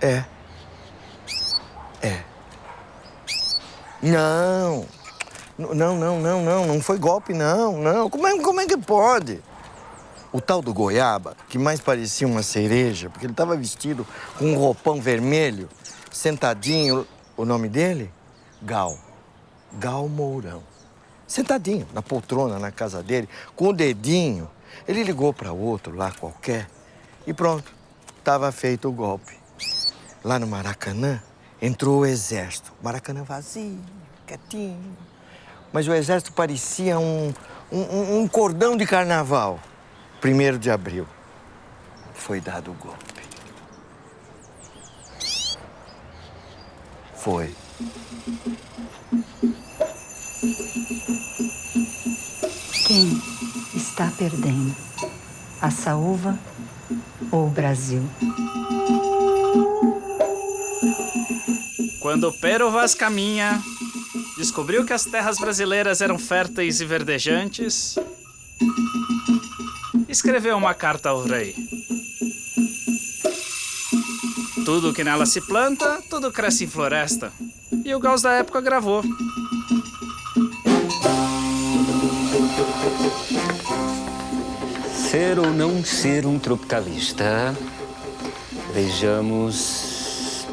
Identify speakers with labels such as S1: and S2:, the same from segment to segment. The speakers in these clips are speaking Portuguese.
S1: É. Não foi golpe, não. Como é que pode? O tal do Goiaba, que mais parecia uma cereja, porque ele estava vestido com um roupão vermelho, sentadinho, o nome dele? Gal Mourão. Sentadinho na poltrona na casa dele, com o dedinho. Ele ligou para outro lá qualquer e pronto, estava feito o golpe. Lá no Maracanã, entrou o exército. Maracanã vazio, quietinho. Mas o exército parecia um cordão de carnaval. 1º de abril, foi dado o golpe. Foi.
S2: Quem está perdendo? A saúva ou o Brasil?
S3: Quando Pero Vaz Caminha descobriu que as terras brasileiras eram férteis e verdejantes, escreveu uma carta ao rei. Tudo que nela se planta, tudo cresce em floresta. E o Gauss da época gravou.
S4: Ser ou não ser um tropicalista? Vejamos.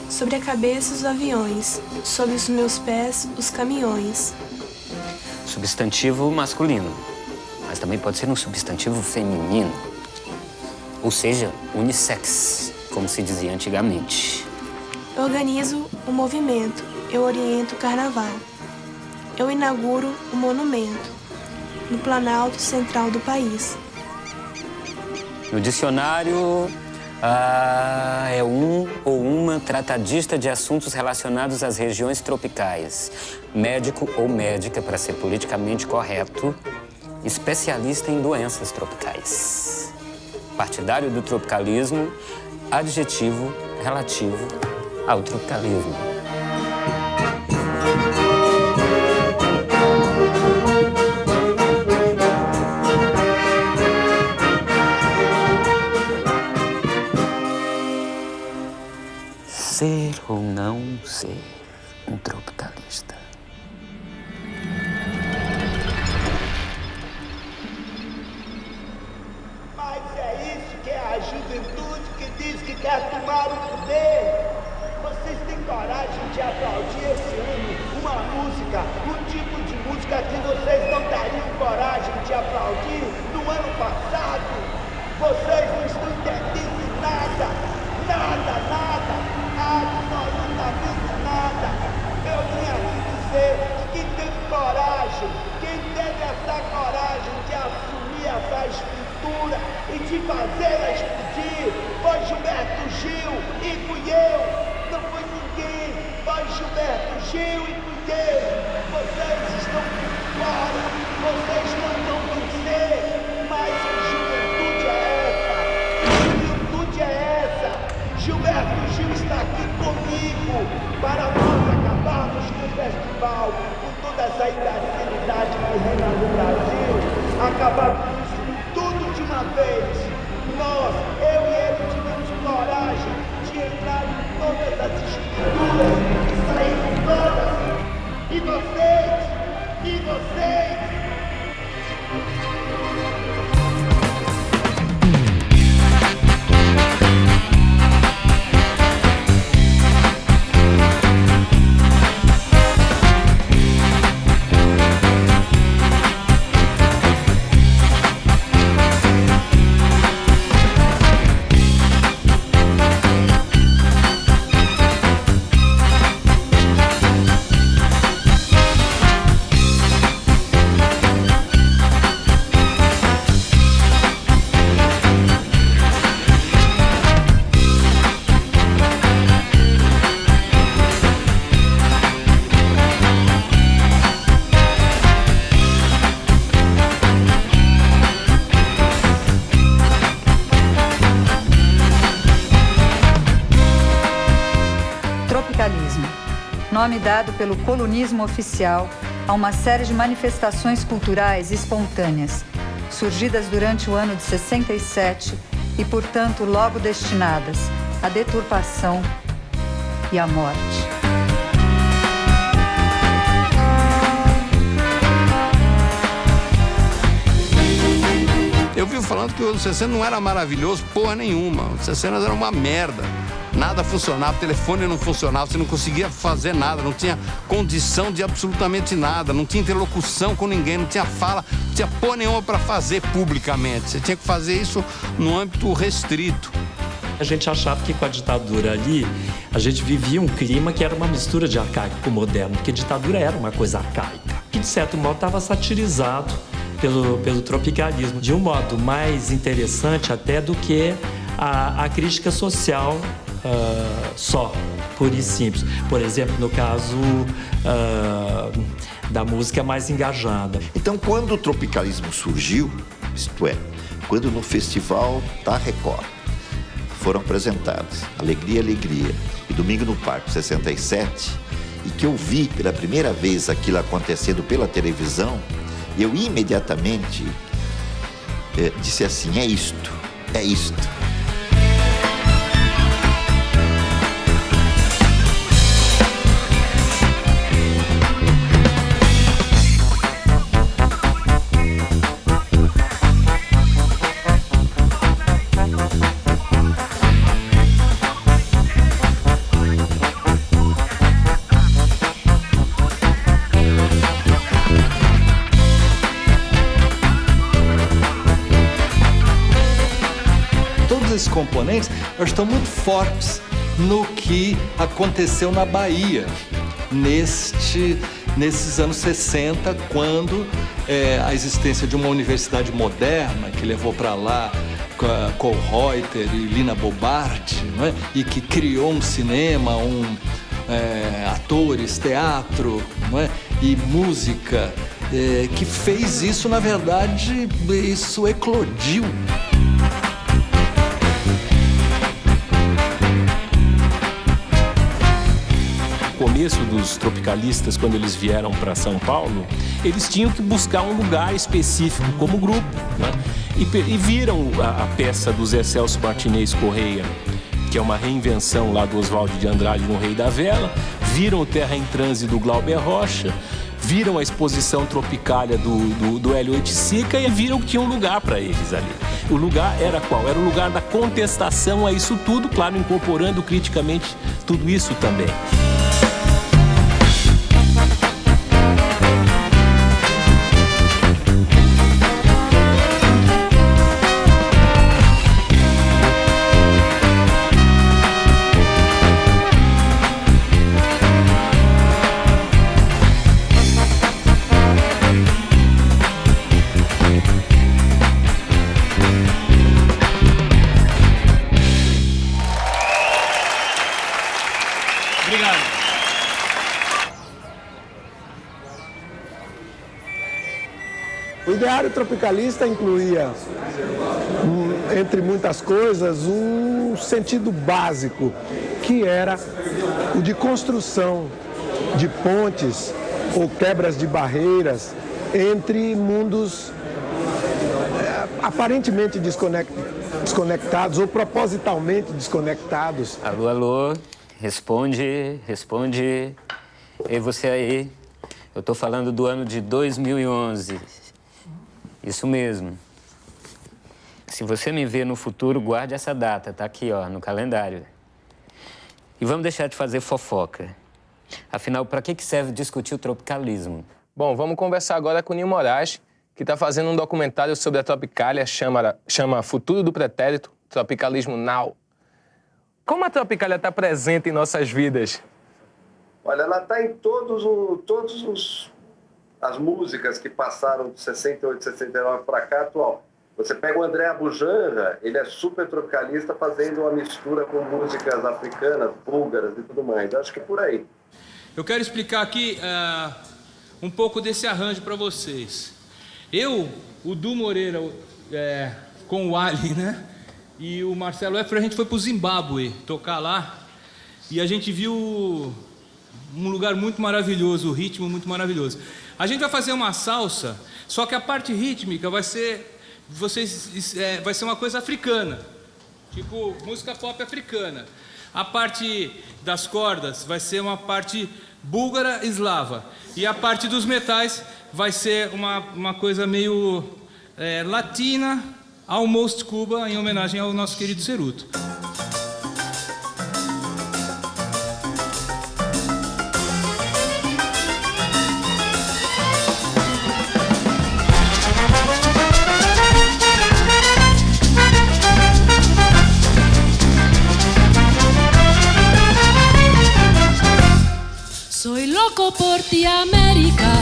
S5: Sobre a cabeça os aviões, sobre os meus pés os caminhões.
S4: Substantivo masculino, mas também pode ser um substantivo feminino. Ou seja, unissex, como se dizia antigamente.
S5: Eu organizo o movimento, eu oriento o carnaval. Eu inauguro o monumento no Planalto Central do país.
S4: No dicionário, é um ou uma tratadista de assuntos relacionados às regiões tropicais. Médico ou médica, para ser politicamente correto, especialista em doenças tropicais. Partidário do tropicalismo, adjetivo relativo ao tropicalismo. Ser ou não ser um tropicalista?
S6: Mas é isso que é a juventude que diz que quer tomar o poder. Vocês têm coragem de aplaudir esse ano uma música, um tipo de música que vocês não teriam coragem de aplaudir no ano passado? Vocês não estão entendendo nada. Absolutamente nada. Eu vim aqui dizer que quem teve coragem, quem teve essa coragem de assumir essa estrutura e de fazê-la explodir, foi Gilberto Gil e fui eu. Não foi ninguém, foi Gilberto Gil e fui eu. Vocês estão por fora, vocês não vão vencer, mas a juventude é essa. Gilberto Gil está aqui comigo para nós acabarmos com o festival, com toda essa imbecilidade que reina no Brasil, acabar com isso tudo de uma vez. Nós, eu e ele, tivemos coragem de entrar em todas as estruturas e sair de todas. E vocês?
S2: Nome dado pelo colunismo oficial a uma série de manifestações culturais espontâneas, surgidas durante o ano de 67 e, portanto, logo destinadas a deturpação e a morte.
S7: Eu vivo falando que o anos 60 não era maravilhoso porra nenhuma. Os 60 era uma merda. Nada funcionava, o telefone não funcionava, você não conseguia fazer nada, não tinha condição de absolutamente nada, não tinha interlocução com ninguém, não tinha fala, não tinha porra nenhuma para fazer publicamente. Você tinha que fazer isso no âmbito restrito.
S8: A gente achava que com a ditadura ali, a gente vivia um clima que era uma mistura de arcaico com moderno, porque a ditadura era uma coisa arcaica, que de certo modo estava satirizado pelo tropicalismo, de um modo mais interessante até do que a crítica social só, pura e simples. Por exemplo, no caso da música mais engajada.
S9: Então, quando o tropicalismo surgiu, isto é, quando no Festival da Record foram apresentados Alegria, Alegria e Domingo no Parque 67, e que eu vi pela primeira vez aquilo acontecendo pela televisão, eu imediatamente disse assim, é isto, é isto.
S10: Esses componentes estão muito fortes no que aconteceu na Bahia nesses anos 60, quando a existência de uma universidade moderna que levou para lá Cole Reuter e Lina Bobardi, não é? E que criou um cinema, atores, teatro, não é? E música, que fez isso, na verdade, isso eclodiu.
S11: No começo dos tropicalistas, quando eles vieram para São Paulo, eles tinham que buscar um lugar específico como grupo, né? E viram a peça do Zé Celso Martinez Correia, que é uma reinvenção lá do Oswaldo de Andrade no Rei da Vela, viram o Terra em Transe do Glauber Rocha, viram a exposição Tropicália do Hélio Oiticica e viram que tinha um lugar para eles ali. O lugar era qual? Era o lugar da contestação a isso tudo, claro, incorporando criticamente tudo isso também.
S12: O ideário tropicalista incluía, entre muitas coisas, um sentido básico, que era o de construção de pontes ou quebras de barreiras entre mundos aparentemente desconectados ou propositalmente desconectados.
S4: Alô, alô, responde. E você aí? Eu tô falando do ano de 2011. Isso mesmo. Se você me vê no futuro, guarde essa data, tá aqui, ó, no calendário. E vamos deixar de fazer fofoca. Afinal, para que serve discutir o tropicalismo?
S13: Bom, vamos conversar agora com o Nil Moraes, que está fazendo um documentário sobre a Tropicália, chama Futuro do Pretérito, Tropicalismo Now. Como a Tropicália está presente em nossas vidas?
S14: Olha, ela está em as músicas que passaram de 68, 69 para cá, atual. Você pega o André Abujanra, ele é super tropicalista, fazendo uma mistura com músicas africanas, búlgaras e tudo mais. Eu acho que é por aí.
S15: Eu quero explicar aqui um pouco desse arranjo para vocês. Eu, o Du Moreira, com o Ali, né? E o Marcelo Effer, a gente foi para o Zimbábue tocar lá. E a gente viu um lugar muito maravilhoso, o ritmo muito maravilhoso. A gente vai fazer uma salsa, só que a parte rítmica vai ser uma coisa africana. tipo música pop africana. A parte das cordas vai ser uma parte búlgara eslava. E a parte dos metais vai ser uma coisa meio latina, almost Cuba, em homenagem ao nosso querido Ceruto.
S16: Soy loco por ti, América.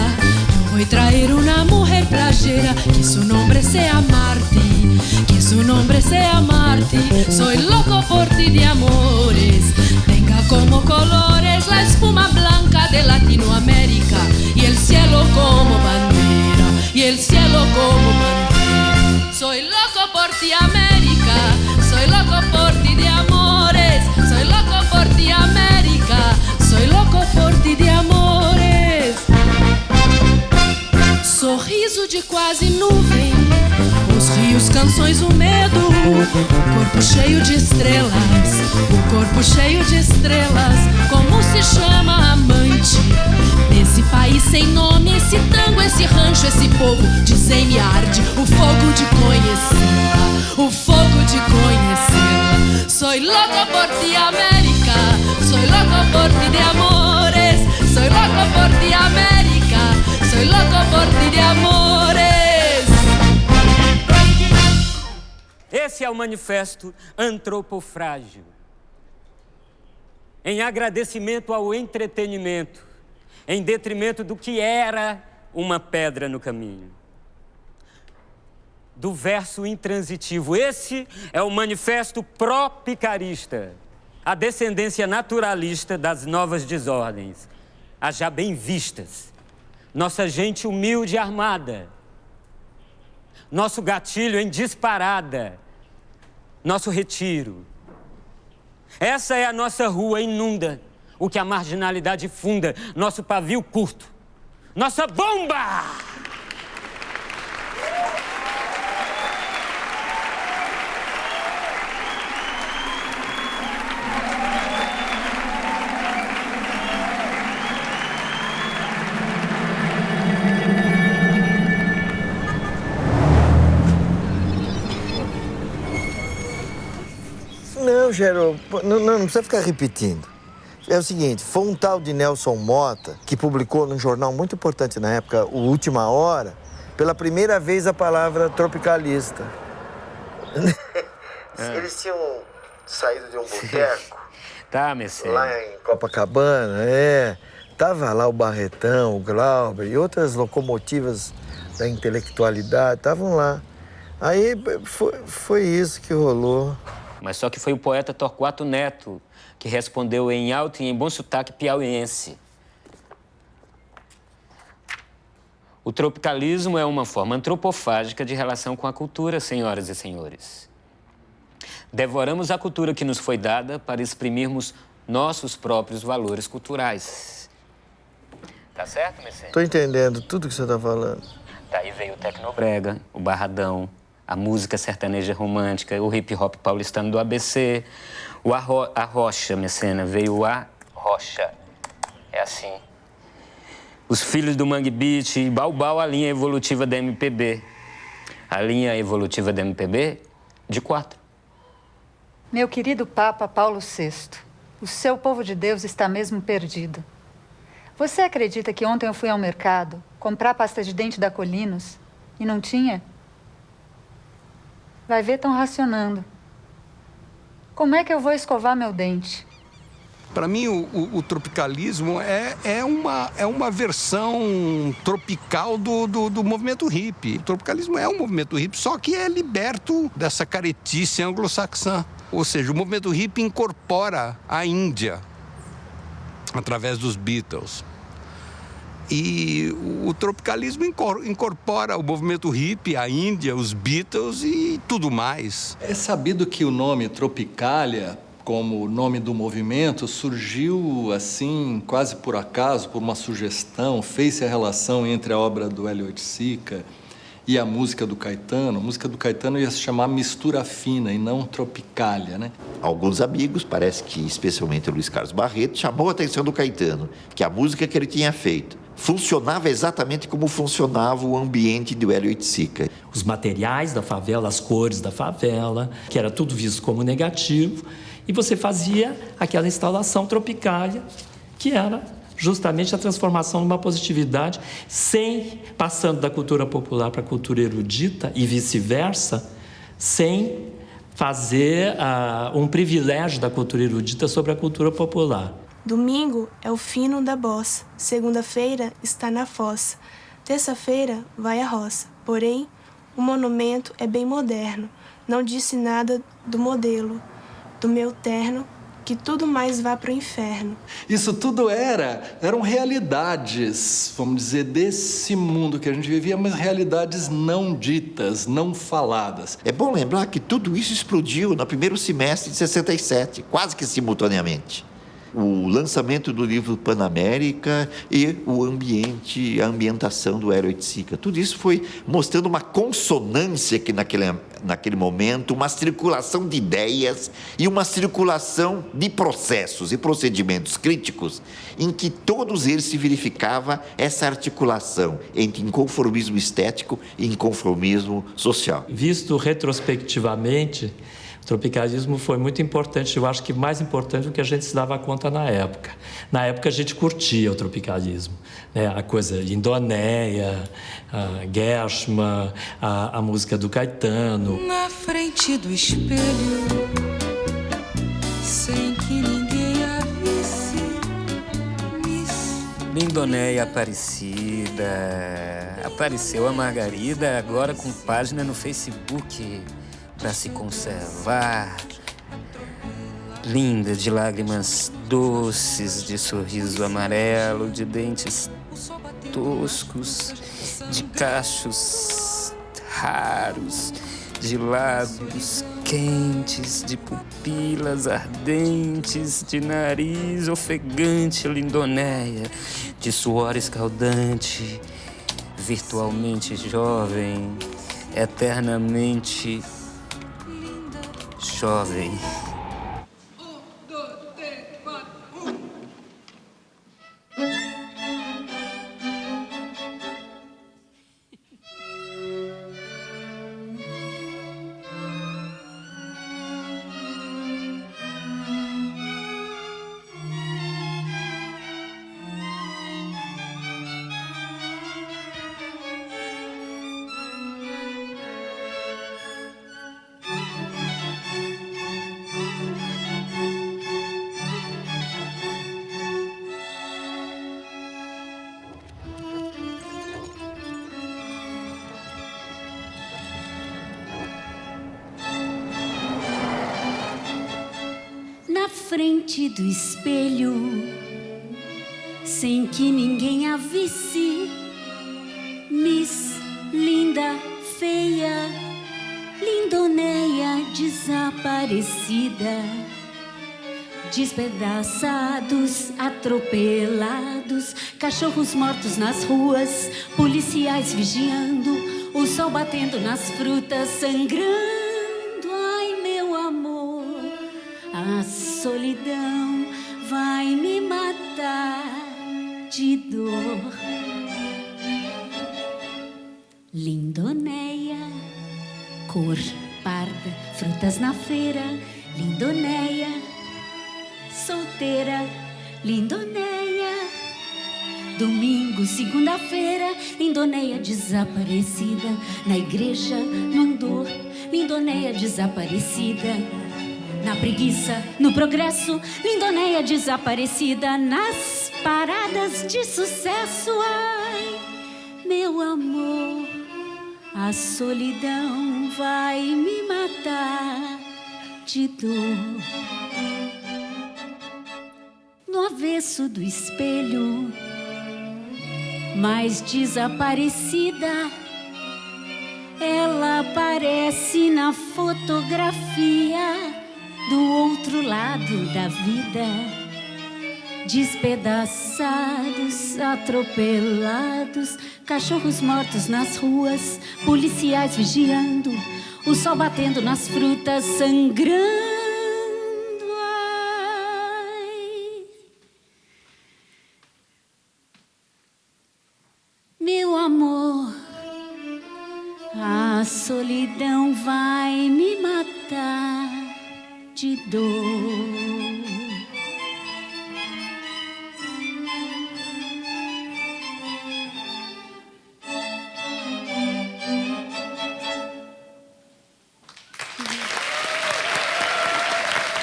S16: Yo voy a traer una mujer playera, que su nombre sea Marti, que su nombre sea Marti. Soy loco por ti de amores. Tenga como colores la espuma blanca de Latinoamérica y el cielo como bandera, y el cielo como bandera. Soy loco por ti, América. Soy loco por ti de amores. Soy loco por ti, América. Soy loco por ti de amores. Sorriso de quase nuvem, os rios, canções, o medo, o corpo cheio de estrelas, o corpo cheio de estrelas. Como se chama amante desse país sem nome, esse tango, esse rancho, esse povo? Dizem-me arde o fogo de conhecê-la, o fogo de conhecê-la. Soy loco por ti, América. Soy loco por ti de amores. Soy loco por ti, América. Soy loco por ti de amores.
S4: Esse é o manifesto antropofrágil. Em agradecimento ao entretenimento, em detrimento do que era uma pedra no caminho. Do verso intransitivo. Esse é o manifesto pró-picarista, a descendência naturalista das novas desordens, as já bem vistas. Nossa gente humilde e armada, nosso gatilho em disparada, nosso retiro. Essa é a nossa rua inunda, o que a marginalidade funda, nosso pavio curto, nossa bomba!
S1: Não, Gero, não precisa ficar repetindo. É o seguinte, foi um tal de Nelson Mota que publicou num jornal muito importante na época, o Última Hora, pela primeira vez a palavra tropicalista. Eles tinham saído de um boteco.
S4: Tá, Messê.
S1: Lá em Copacabana, Tava lá o Barretão, o Glauber e outras locomotivas da intelectualidade, estavam lá. Aí foi isso que rolou.
S4: Mas só que foi o poeta Torquato Neto que respondeu em alto e em bom sotaque piauiense. O tropicalismo é uma forma antropofágica de relação com a cultura, senhoras e senhores. Devoramos a cultura que nos foi dada para exprimirmos nossos próprios valores culturais. Tá certo, Messê?
S1: Tô entendendo tudo que você tá falando.
S4: Daí veio o tecnobrega, o barradão, a música sertaneja romântica, o hip-hop paulistano do ABC, a rocha, Messena, veio a rocha. É assim. Os filhos do Mangue Beat e Baubau, a linha evolutiva da MPB. A linha evolutiva da MPB, de 4.
S2: Meu querido Papa Paulo VI, o seu povo de Deus está mesmo perdido. Você acredita que ontem eu fui ao mercado comprar pasta de dente da Colinos e não tinha? Vai ver, estão racionando. Como é que eu vou escovar meu dente?
S7: Para mim, o tropicalismo é uma versão tropical do movimento hippie. O tropicalismo é um movimento hippie, só que é liberto dessa caretice anglo-saxã. Ou seja, o movimento hippie incorpora a Índia através dos Beatles. E o tropicalismo incorpora o movimento hippie, a Índia, os Beatles e tudo mais.
S10: É sabido que o nome Tropicália, como nome do movimento, surgiu assim, quase por acaso, por uma sugestão, fez-se a relação entre a obra do Hélio Oiticica e a música do Caetano, a música do Caetano ia se chamar Mistura Fina e não Tropicália, né?
S9: Alguns amigos, parece que especialmente o Luiz Carlos Barreto, chamou a atenção do Caetano, que a música que ele tinha feito funcionava exatamente como funcionava o ambiente do Hélio Oiticica.
S8: Os materiais da favela, as cores da favela, que era tudo visto como negativo, e você fazia aquela instalação Tropicália, que era justamente a transformação numa positividade, passando da cultura popular para a cultura erudita e vice-versa, sem fazer um privilégio da cultura erudita sobre a cultura popular.
S5: Domingo é o fino da bossa, segunda-feira está na fossa, terça-feira vai à roça. Porém, o monumento é bem moderno, não disse nada do modelo, do meu terno, que tudo mais vá para o inferno.
S10: Isso tudo eram realidades, vamos dizer, desse mundo que a gente vivia, mas realidades não ditas, não faladas.
S9: É bom lembrar que tudo isso explodiu no primeiro semestre de 67, quase que simultaneamente. O lançamento do livro Panamérica e a ambientação do Hélio Oiticica. Tudo isso foi mostrando uma consonância que naquele momento, uma circulação de ideias e uma circulação de processos e procedimentos críticos em que todos eles se verificava essa articulação entre inconformismo estético e inconformismo social.
S8: Visto retrospectivamente, o tropicalismo foi muito importante, eu acho que mais importante do que a gente se dava conta na época. Na época a gente curtia o tropicalismo, né? A coisa Lindonéia, a Gershman, a música do Caetano.
S16: Na frente do espelho, sem que ninguém a visse,
S4: Lindonéia Aparecida. Apareceu a Margarida agora com página no Facebook para se conservar. Linda, de lágrimas doces, de sorriso amarelo, de dentes toscos, de cachos raros, de lábios quentes, de pupilas ardentes, de nariz ofegante, Lindonéia, de suor escaldante, virtualmente jovem, eternamente jovem.
S16: Na frente do espelho, sem que ninguém a visse, Miss Linda Feia, Lindonéia desaparecida, despedaçados, atropelados, cachorros mortos nas ruas, policiais vigiando, o sol batendo nas frutas, sangrando. Ai, meu amor, a solidão vai me matar de dor. Lindonéia, cor parda, frutas na feira, Lindonéia, solteira, Lindonéia. Domingo, segunda-feira, Lindonéia desaparecida, na igreja, no andor, Lindonéia desaparecida. Na preguiça, no progresso, Lindonéia desaparecida, nas paradas de sucesso. Ai, meu amor, a solidão vai me matar de dor. No avesso do espelho, mais desaparecida, ela aparece na fotografia do outro lado da vida.
S17: Despedaçados, atropelados, cachorros mortos nas ruas, policiais vigiando, o sol batendo nas frutas, sangrando. Ai. Meu amor, a solidão vai me matar de dor.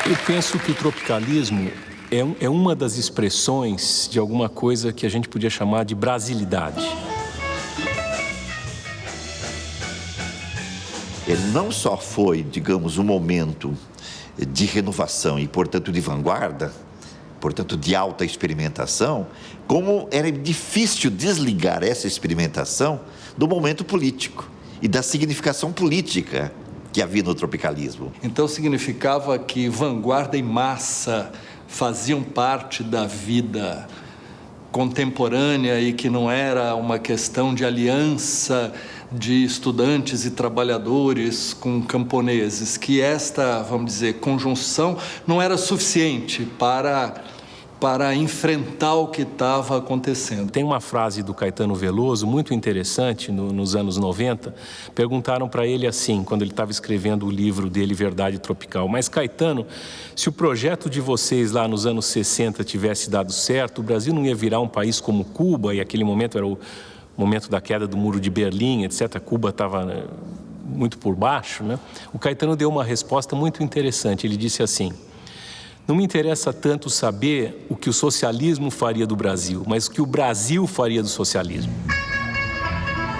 S11: Eu penso que o tropicalismo é uma das expressões de alguma coisa que a gente podia chamar de brasilidade.
S9: Ele não só foi, digamos, um momento de renovação e, portanto, de vanguarda, portanto, de alta experimentação, como era difícil desligar essa experimentação do momento político e da significação política que havia no tropicalismo.
S10: Então significava que vanguarda e massa faziam parte da vida contemporânea e que não era uma questão de aliança de estudantes e trabalhadores com camponeses, que esta, vamos dizer, conjunção não era suficiente para enfrentar o que estava acontecendo.
S11: Tem uma frase do Caetano Veloso muito interessante, nos anos 90. Perguntaram para ele assim, quando ele estava escrevendo o livro dele, Verdade Tropical: mas Caetano, se o projeto de vocês lá nos anos 60 tivesse dado certo, o Brasil não ia virar um país como Cuba, e aquele momento era o momento da queda do Muro de Berlim, etc. Cuba estava muito por baixo, né? O Caetano deu uma resposta muito interessante. Ele disse assim: não me interessa tanto saber o que o socialismo faria do Brasil, mas o que o Brasil faria do socialismo.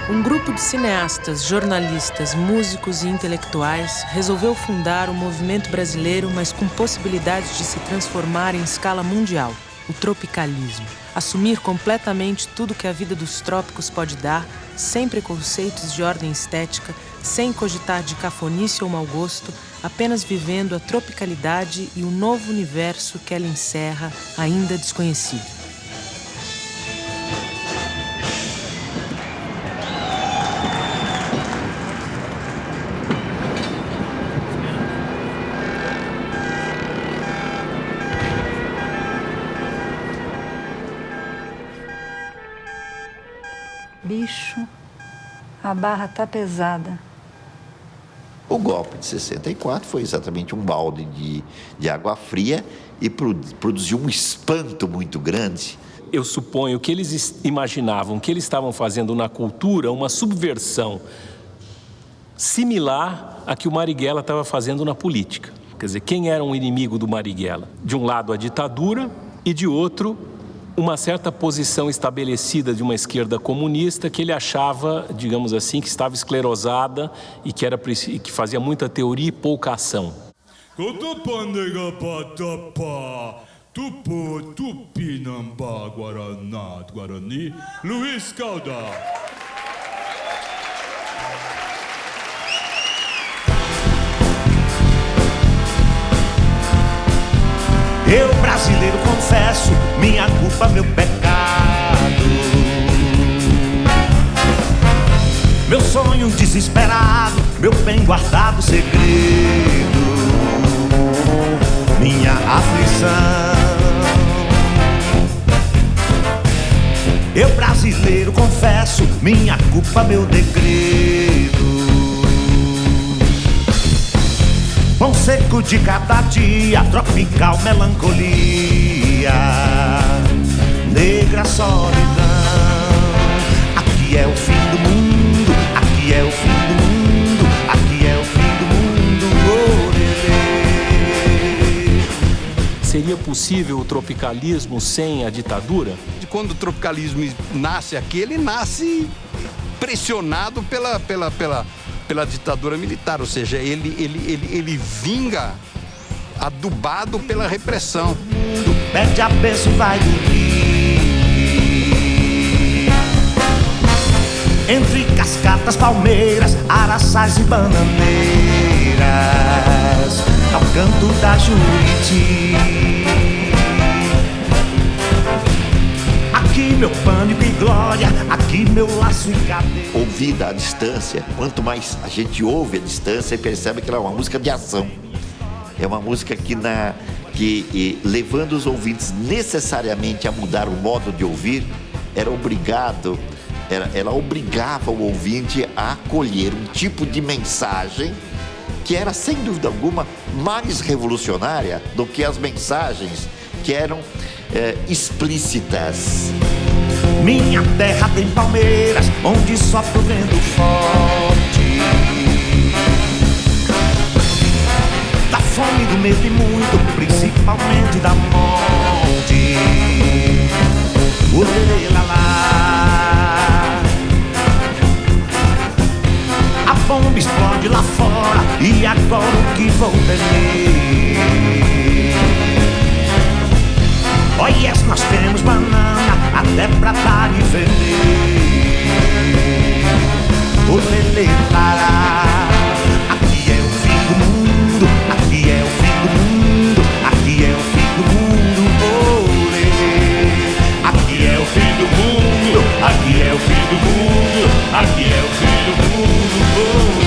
S18: Um grupo de cineastas, jornalistas, músicos e intelectuais resolveu fundar o movimento brasileiro, mas com possibilidades de se transformar em escala mundial, o tropicalismo. Assumir completamente tudo que a vida dos trópicos pode dar, sem preconceitos de ordem estética, sem cogitar de cafonice ou mau gosto, apenas vivendo a tropicalidade e o novo universo que ela encerra, ainda desconhecido.
S2: Bicho, a barra tá pesada.
S9: O golpe de 64 foi exatamente um balde de água fria e produziu um espanto muito grande.
S11: Eu suponho que eles imaginavam que eles estavam fazendo na cultura uma subversão similar à que o Marighella estava fazendo na política. Quer dizer, quem era um inimigo do Marighella? De um lado a ditadura e de outro uma certa posição estabelecida de uma esquerda comunista que ele achava, digamos assim, que estava esclerosada e que fazia muita teoria e pouca ação.
S19: Luiz Caldas.
S20: Eu, brasileiro, confesso minha culpa, meu pecado. Meu sonho desesperado, meu bem guardado segredo, minha aflição. Eu, brasileiro, confesso minha culpa, meu degredo. Pão seco de cada dia, tropical melancolia, negra solidão. Aqui é o fim do mundo, aqui é o fim do mundo, aqui é o fim do mundo. Oh,
S11: seria possível o tropicalismo sem a ditadura?
S7: Quando o tropicalismo nasce aqui, ele nasce pressionado pela ditadura militar, ou seja, ele vinga adubado pela repressão.
S20: Perde a bênção, vai dormir. Entre cascatas, palmeiras, araçás e bananeiras, ao canto da Juriti. meu pânico e glória, aqui meu laço e cadeia.
S9: Ouvida à distância, quanto mais a gente ouve à distância, percebe que ela é uma música de ação. É uma música que levando os ouvintes necessariamente a mudar o modo de ouvir, ela obrigava o ouvinte a acolher um tipo de mensagem que era, sem dúvida alguma, mais revolucionária do que as mensagens que eram explícitas.
S20: Minha terra tem palmeiras, onde sopra o vento forte. Da fome, do medo e muito, principalmente da morte. A bomba explode lá fora, e agora o que vou temer? Oh yes, nós temos banana, até pra dar e vender. O lelê lará. Aqui é o fim do mundo, aqui é o fim do mundo, aqui é o fim do mundo, oh lelê. Aqui é o fim do mundo, aqui é o fim do mundo, aqui é o fim do mundo, oh.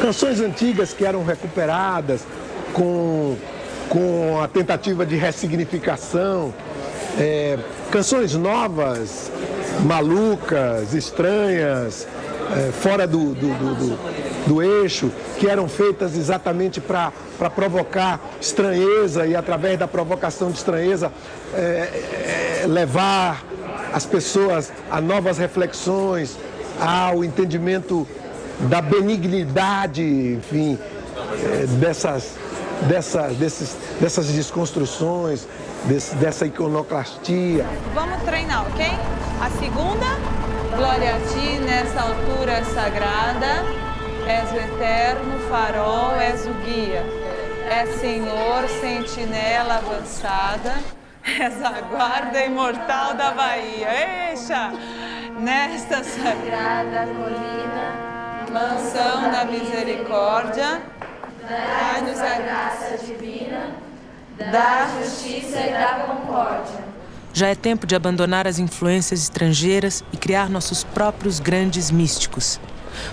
S12: Canções antigas que eram recuperadas com a tentativa de ressignificação, canções novas, malucas, estranhas, fora do eixo, que eram feitas exatamente para provocar estranheza e, através da provocação de estranheza, levar as pessoas a novas reflexões, ao entendimento da benignidade, enfim, dessas desconstruções, dessa iconoclastia.
S19: Vamos treinar, ok? A segunda, glória a ti nessa altura sagrada, és o eterno farol, és o guia, és Senhor, sentinela avançada, és a guarda imortal da Bahia. Eixa! Nesta sagrada colina, mansão da misericórdia, dai-nos a graça divina, da justiça e da concórdia.
S18: Já é tempo de abandonar as influências estrangeiras e criar nossos próprios grandes místicos.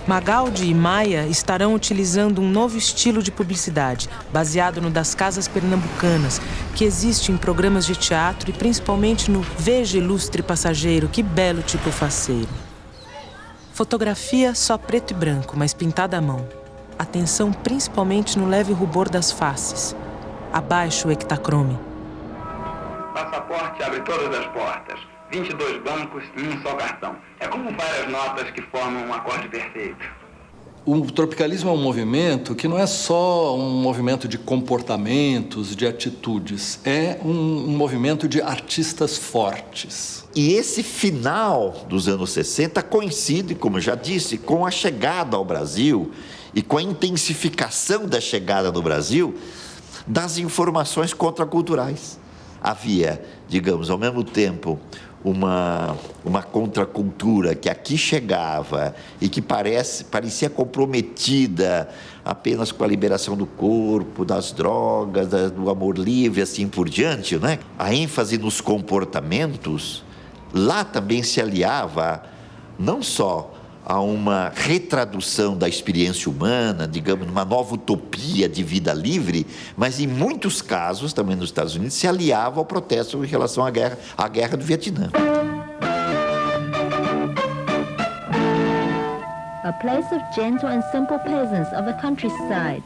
S18: Magaldi e Maia estarão utilizando um novo estilo de publicidade, baseado no das casas pernambucanas, que existe em programas de teatro e principalmente no Veja Ilustre Passageiro, que belo tipo faceiro. Fotografia só preto e branco, mas pintada à mão. Atenção principalmente no leve rubor das faces. Abaixo o hectacrome.
S21: Passaporte abre todas as portas. 22 bancos e um só cartão. É como várias notas que formam um acorde perfeito.
S10: O tropicalismo é um movimento que não é só um movimento de comportamentos, de atitudes. É um movimento de artistas fortes.
S9: E esse final dos anos 60 coincide, como eu já disse, com a chegada ao Brasil e com a intensificação da chegada no Brasil das informações contraculturais. Havia, digamos, ao mesmo tempo, uma contracultura que aqui chegava e que parecia comprometida apenas com a liberação do corpo, das drogas, do amor livre, assim por diante, né? A ênfase nos comportamentos lá também se aliava não só a uma retradução da experiência humana, digamos, uma nova utopia de vida livre, mas em muitos casos, também nos Estados Unidos, se aliava ao protesto em relação à guerra do Vietnã.
S3: A place of gentle and simple peasants of the countryside.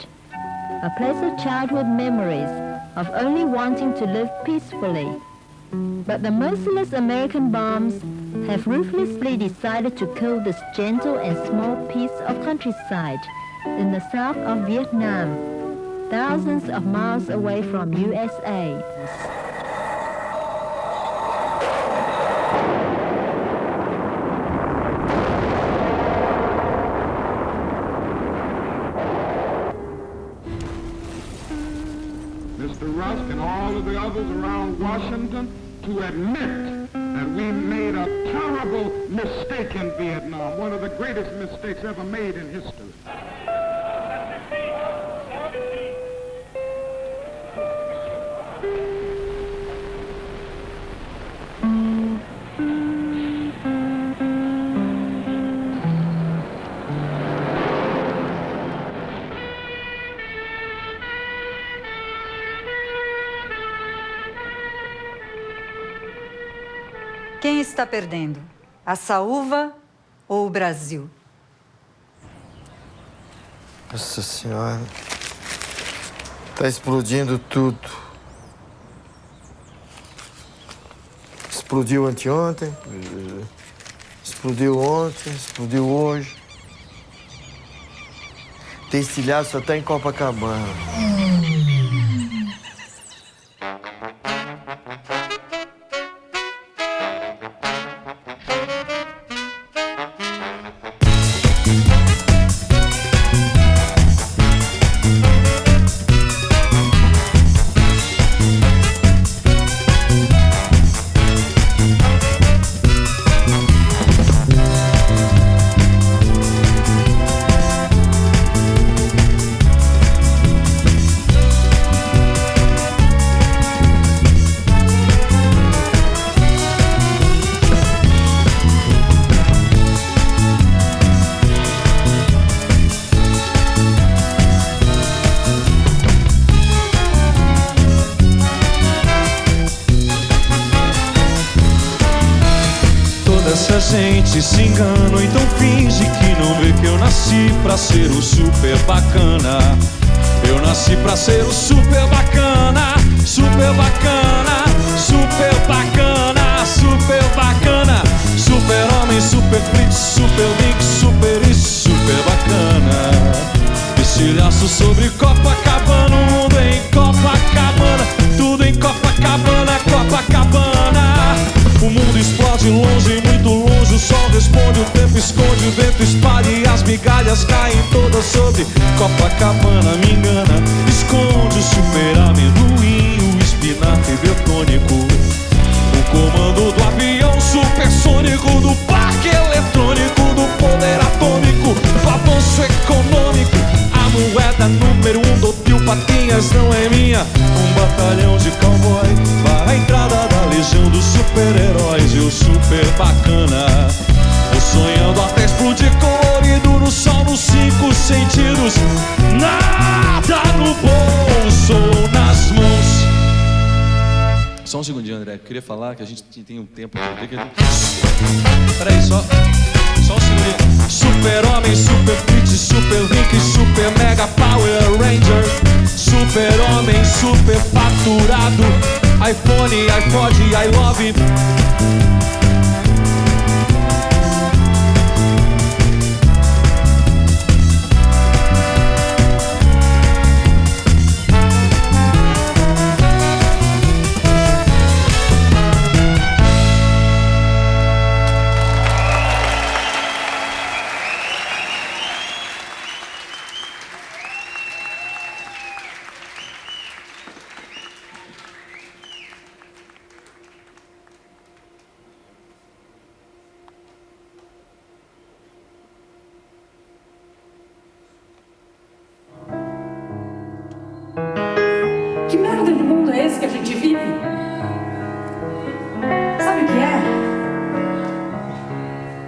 S3: A place of childhood memories, of only wanting to live peacefully. But the merciless American bombs have ruthlessly decided to kill this gentle and small piece of countryside in the south of Vietnam, thousands of miles away from USA.
S22: Mr. Rusk and all of the others around Washington to admit that we made a terrible mistake in Vietnam, one of the greatest mistakes ever made in history.
S2: Quem está perdendo? A saúva ou o Brasil?
S1: Nossa Senhora. Tá explodindo tudo. Explodiu anteontem, explodiu ontem, explodiu hoje. Tem estilhaço até em Copacabana.
S23: Gente se engana, então finge que não vê que eu nasci pra ser o super bacana. Eu nasci pra ser o super bacana, super bacana, super bacana, super bacana, super homem, super frit, super link, super isso, super bacana. Estilhaço sobre Copacabana, o mundo em Copacabana, tudo em Copacabana, Copacabana. O mundo explode longe, muito longe, o sol responde, o tempo esconde, o vento espalha e as migalhas caem todas sobre Copacabana. Me engana, esconde o super amendoim, o espinafre betônico, o comando do avião supersônico, do parque eletrônico, do poder atômico, do avanço econômico. A moeda número 1 do Tio Patinhas não é minha. Um batalhão de cowboy para a entrada da legião dos super-heróis e o super bacana. Vou sonhando até explodir colorido no sol nos 5 sentidos. Nada no bolso ou nas mãos.
S10: Só um segundinho, André. Eu queria falar que a gente tem um tempo aqui. Peraí, só um segundinho. Super homem, super fit, super link, super mega power ranger. Super homem, super faturado. iPhone, iPod, I love it.
S6: Que merda de mundo é esse que a gente vive? Sabe o que é?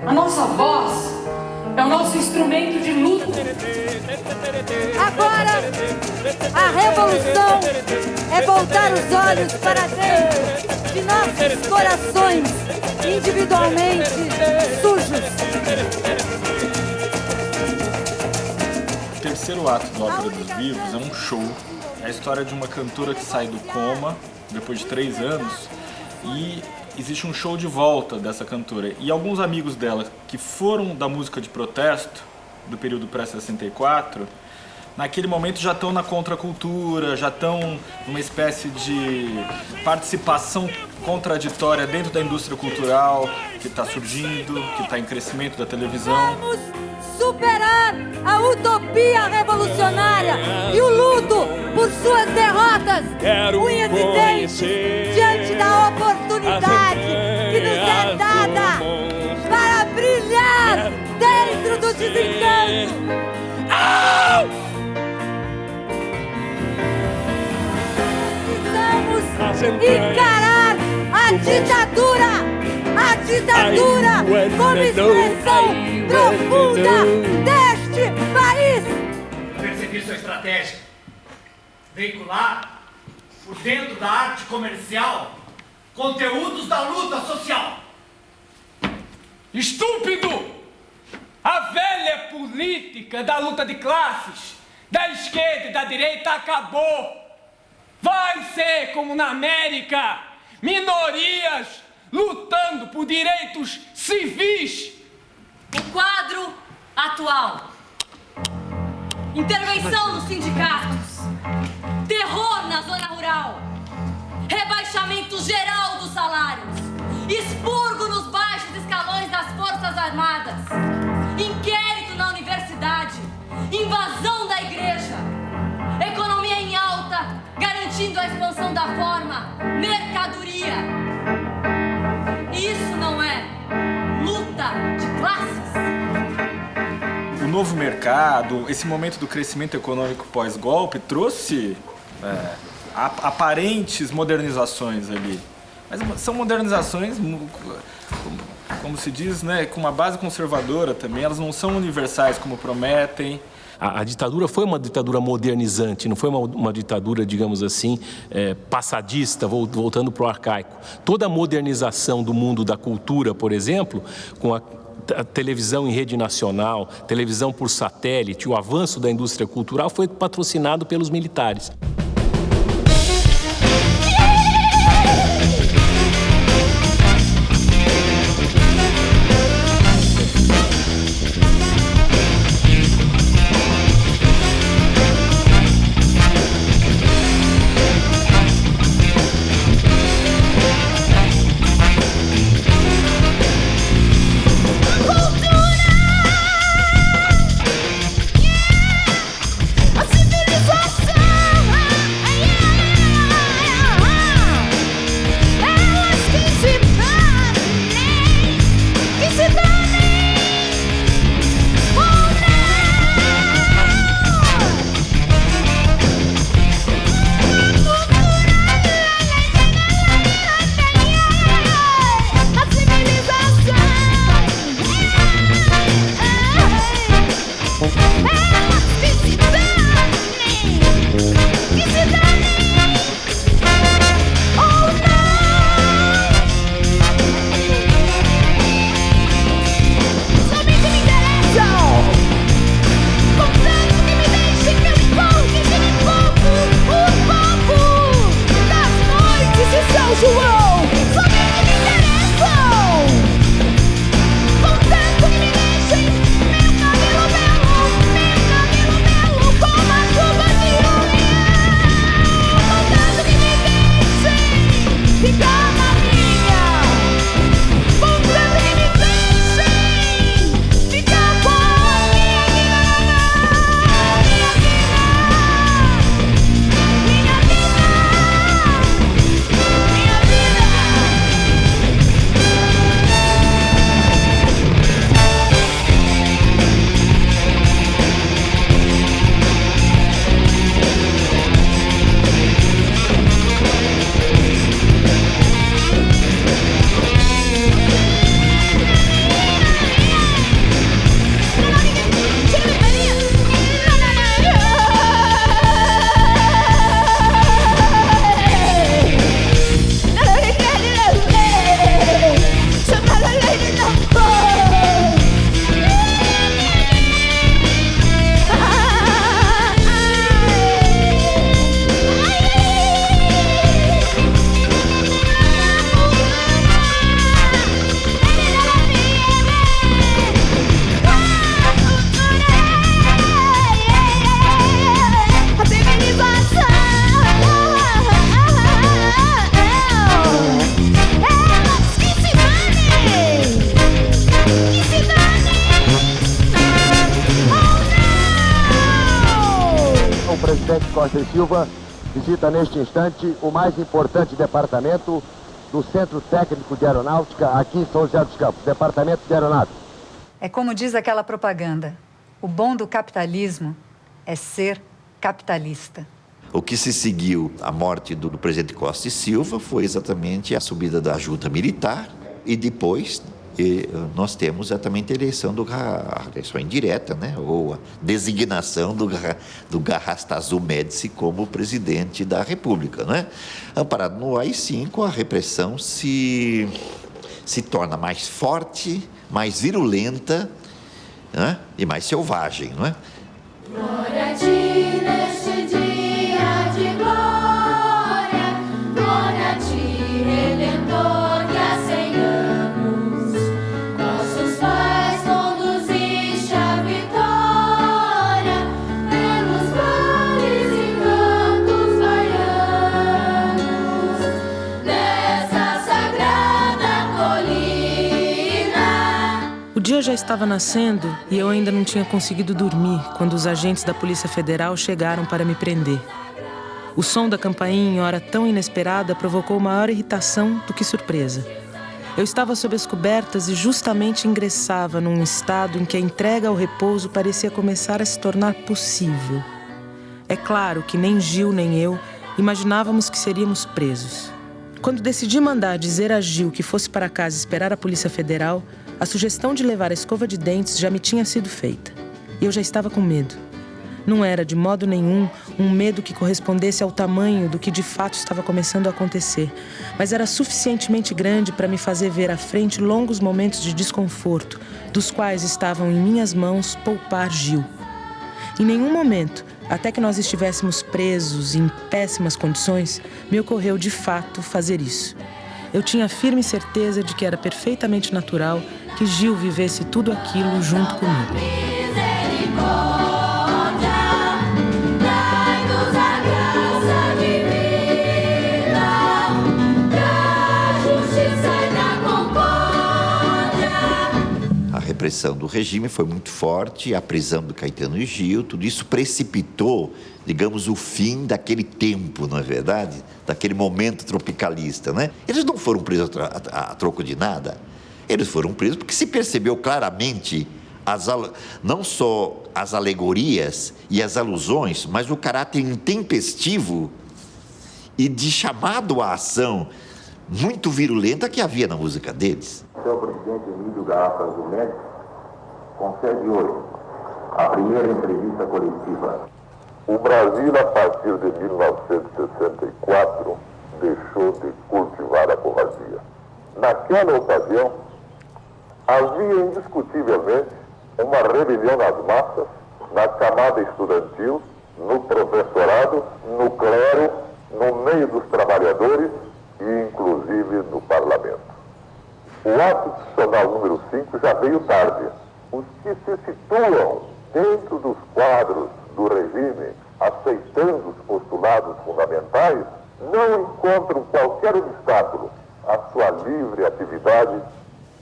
S6: A nossa voz é o nosso instrumento de luta.
S13: Agora, a revolução é voltar os olhos para dentro de nossos corações, individualmente sujos.
S14: O terceiro ato do Ópera dos Vivos é um show. É a história de uma cantora que sai do coma depois de 3 anos e existe um show de volta dessa cantora. E alguns amigos dela que foram da música de protesto do período pré-64, naquele momento já estão na contracultura, já estão numa espécie de participação contraditória dentro da indústria cultural que está surgindo, que está em crescimento da televisão.
S13: Vamos superar a utopia revolucionária e o luto por suas derrotas, unhas e dentes, diante da oportunidade que nos é dada para brilhar dentro do desencanto. Precisamos encarar a ditadura como expressão profunda deste país.
S24: Percebi sua estratégia. Veicular, por dentro da arte comercial, conteúdos da luta social.
S25: Estúpido! A velha política da luta de classes, da esquerda e da direita acabou. Vai ser como na América, minorias lutando por direitos civis.
S26: O quadro atual: intervenção nos sindicatos, terror na zona rural, rebaixamento geral dos salários, expurgo nos baixos escalões das Forças Armadas, inquérito na universidade, invasão da igreja, economia em alta, garantindo a expansão da forma mercadoria. Isso não é luta de classes?
S14: O novo mercado, esse momento do crescimento econômico pós-golpe trouxe aparentes modernizações ali. Mas são modernizações, como se diz, né, com uma base conservadora também. Elas não são universais como prometem.
S11: A ditadura foi uma ditadura modernizante, não foi uma ditadura, digamos assim, passadista, voltando para o arcaico. Toda a modernização do mundo da cultura, por exemplo, com a televisão em rede nacional, televisão por satélite, o avanço da indústria cultural foi patrocinado pelos militares.
S13: A civilização
S4: o presidente Costa e Silva visita neste instante o mais importante departamento do Centro Técnico de Aeronáutica aqui em São José dos Campos, Departamento de Aeronáutica.
S2: É como diz aquela propaganda, o bom do capitalismo é ser capitalista.
S9: O que se seguiu à morte do presidente Costa e Silva foi exatamente a subida da junta militar e depois nós temos exatamente a eleição eleição indireta, né? Ou a designação do Garrastazu Médici como presidente da República, né? Amparado no AI-5, a repressão se torna mais forte, mais virulenta, né? E mais selvagem, não é?
S26: Glória a ti neste dia de glória, glória a ti, Redentor, que há 100 anos nossos pais conduziste à vitória, pelos vales e cantos baianos, dessa sagrada colina.
S18: O dia já estava nascendo e eu ainda não tinha conseguido dormir quando os agentes da Polícia Federal chegaram para me prender. O som da campainha em hora tão inesperada provocou maior irritação do que surpresa. Eu estava sob as cobertas e justamente ingressava num estado em que a entrega ao repouso parecia começar a se tornar possível. É claro que nem Gil nem eu imaginávamos que seríamos presos. Quando decidi mandar dizer a Gil que fosse para casa esperar a Polícia Federal, a sugestão de levar a escova de dentes já me tinha sido feita. E eu já estava com medo. Não era, de modo nenhum, um medo que correspondesse ao tamanho do que de fato estava começando a acontecer, mas era suficientemente grande para me fazer ver à frente longos momentos de desconforto, dos quais estavam em minhas mãos poupar Gil. Em nenhum momento, até que nós estivéssemos presos em péssimas condições, me ocorreu de fato fazer isso. Eu tinha firme certeza de que era perfeitamente natural que Gil vivesse tudo aquilo junto comigo.
S9: A repressão do regime foi muito forte, a prisão do Caetano e Gil, tudo isso precipitou, digamos, o fim daquele tempo, não é verdade? Daquele momento tropicalista, né? Eles não foram presos a troco de nada. Eles foram presos porque se percebeu claramente não só as alegorias e as alusões, mas o caráter intempestivo e de chamado à ação muito virulenta que havia na música deles.
S5: O senhor presidente Emílio Garrastazu Médici concede hoje a primeira entrevista coletiva.
S8: O Brasil, a partir de 1964, deixou de cultivar a covardia. Naquela ocasião, havia indiscutivelmente uma rebelião nas massas, na camada estudantil, no professorado, no clero, no meio dos trabalhadores e, inclusive, no parlamento. O ato institucional número 5 já veio tarde. Os que se situam dentro dos quadros do regime, aceitando os postulados fundamentais, não encontram qualquer obstáculo à sua livre atividade.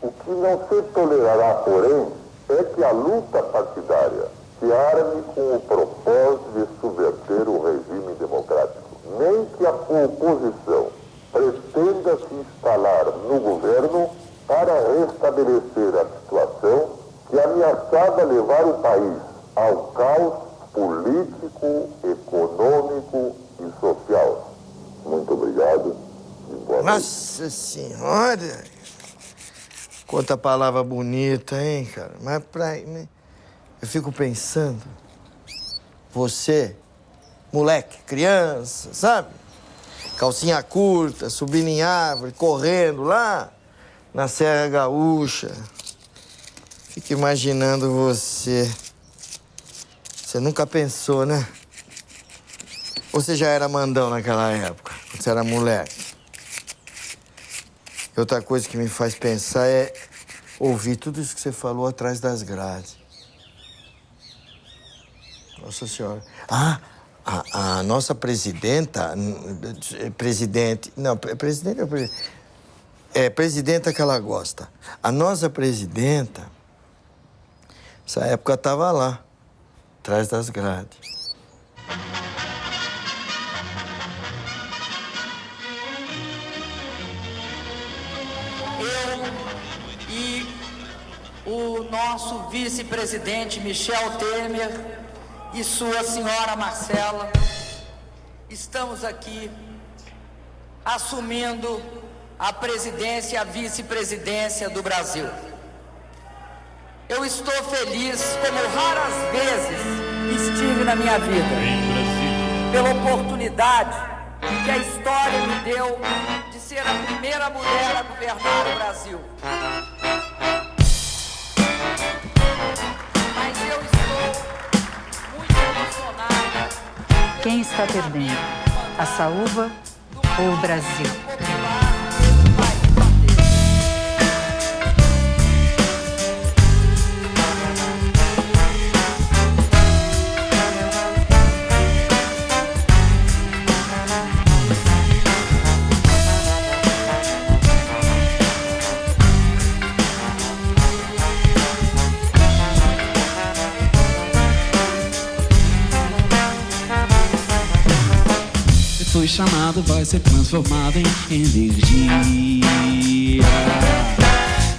S8: O que não se tolerará, porém, é que a luta partidária se arme com o propósito de subverter o regime democrático. Nem que a oposição pretenda se instalar no governo para restabelecer a situação que ameaçava levar o país ao caos político, econômico e social. Muito obrigado e boa noite.
S1: Nossa Senhora! Quanta palavra bonita, hein, cara? Mas eu fico pensando, você, moleque, criança, sabe? Calcinha curta, subindo em árvore, correndo lá na Serra Gaúcha. Fico imaginando você. Você nunca pensou, né? Ou você já era mandão naquela época, quando você era moleque? E outra coisa que me faz pensar é ouvir tudo isso que você falou atrás das grades. Nossa Senhora. Ah, a nossa presidenta... Presidente... Não, presidente é presidente. É, presidenta que ela gosta. A nossa presidenta, nessa época, estava lá, atrás das grades.
S7: o nosso vice-presidente Michel Temer e sua senhora Marcela, estamos aqui assumindo a presidência e a vice-presidência do Brasil. Eu estou feliz, como raras vezes estive na minha vida, pela oportunidade que a história me deu de ser a primeira mulher a governar o Brasil. Mas eu estou muito emocionada.
S2: Quem está perdendo? A saúva ou o Brasil?
S23: Foi chamado, vai ser transformado em energia.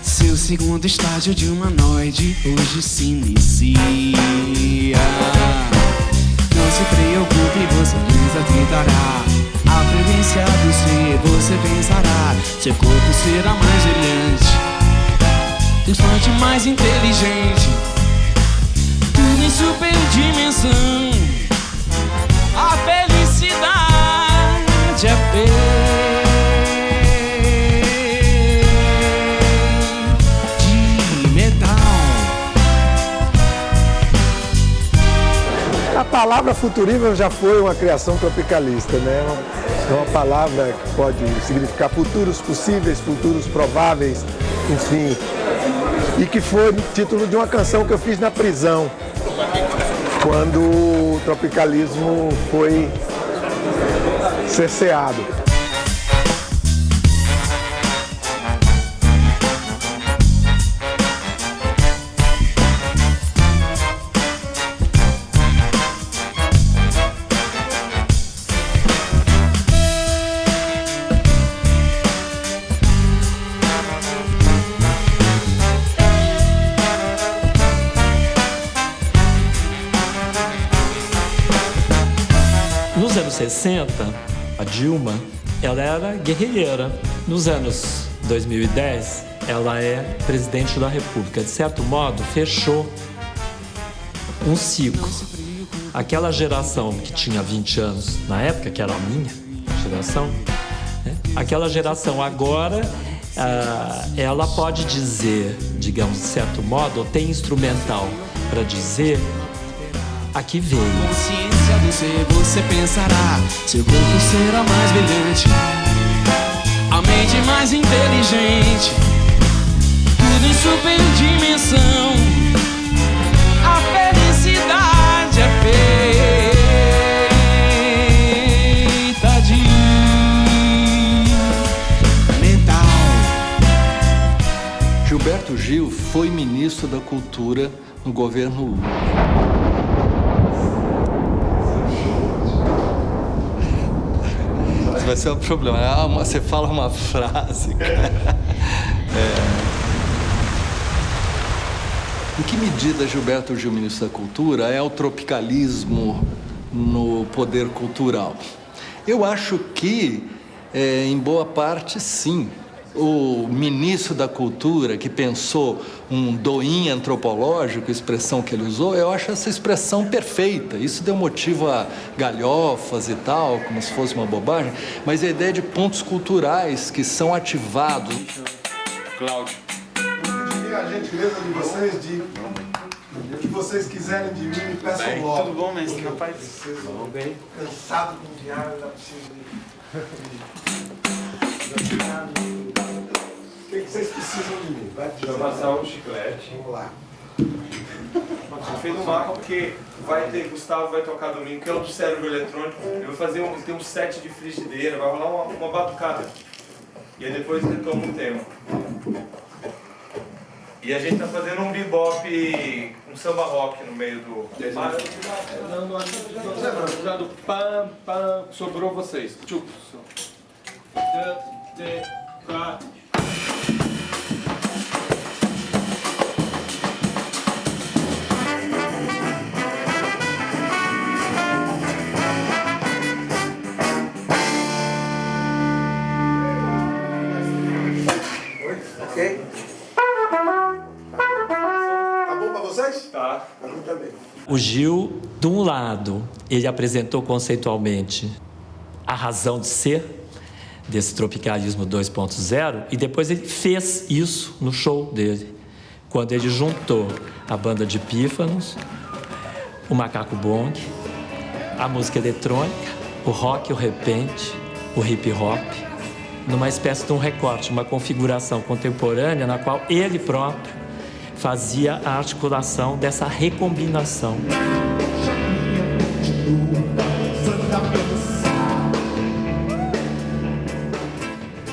S23: Seu segundo estágio de humanoide hoje se inicia. Não se preocupe, você tentará. A frequência do ser você pensará. Seu corpo será mais brilhante, distante, mais inteligente. Tudo em super dimensão. A felicidade é de metal.
S12: A palavra futurível já foi uma criação tropicalista, né? É uma palavra que pode significar futuros possíveis, futuros prováveis, enfim. E que foi título de uma canção que eu fiz na prisão, quando o tropicalismo foi cerceado.
S15: Nos anos 60, a Dilma, ela era guerrilheira. Nos anos 2010, ela é presidente da República. De certo modo, fechou um ciclo. Aquela geração que tinha 20 anos na época, que era a minha geração, né? Aquela geração agora, ela pode dizer, digamos, de certo modo, tem instrumental para dizer: aqui veio.
S23: Consciência do ser você pensará. Seu corpo será mais brilhante, a mente mais inteligente. Tudo em super dimensão. A felicidade é feita de metal.
S10: Gilberto Gil foi ministro da Cultura no governo Lula. Vai ser um problema. Você fala uma frase, cara. Em que medida Gilberto Gil, ministro da Cultura, é o tropicalismo no poder cultural? Eu acho que, em boa parte, sim. O ministro da Cultura, que pensou um doim antropológico, expressão que ele usou, eu acho essa expressão perfeita. Isso deu motivo a galhofas e tal, como se fosse uma bobagem, mas a ideia de pontos culturais que são ativados.
S16: Cláudio.
S12: A gentileza de vocês, de o que vocês quiserem de mim, me peçam
S16: bem,
S12: logo.
S16: Tudo bom, mestre? Rapaz?
S12: Tudo bem. Cansado com o diário, ainda preciso de... O que vocês precisam de mim? Vai
S16: passar um chiclete.
S12: Vamos lá.
S16: Eu fiz um mapa porque vai ter Gustavo, vai tocar domingo, que é o do cérebro eletrônico. Eu vou fazer tem um set de frigideira, vai rolar uma batucada. E aí depois retoma o tema. E a gente tá fazendo um bebop, um samba rock no meio do... Não, do pam, pam, sobrou vocês. Tchuk.
S15: O Gil, de um lado, ele apresentou conceitualmente a razão de ser desse tropicalismo 2.0 e depois ele fez isso no show dele, quando ele juntou a banda de pífanos, o macaco bong, a música eletrônica, o rock, o repente, o hip hop, numa espécie de um recorte, uma configuração contemporânea na qual ele próprio fazia a articulação dessa recombinação.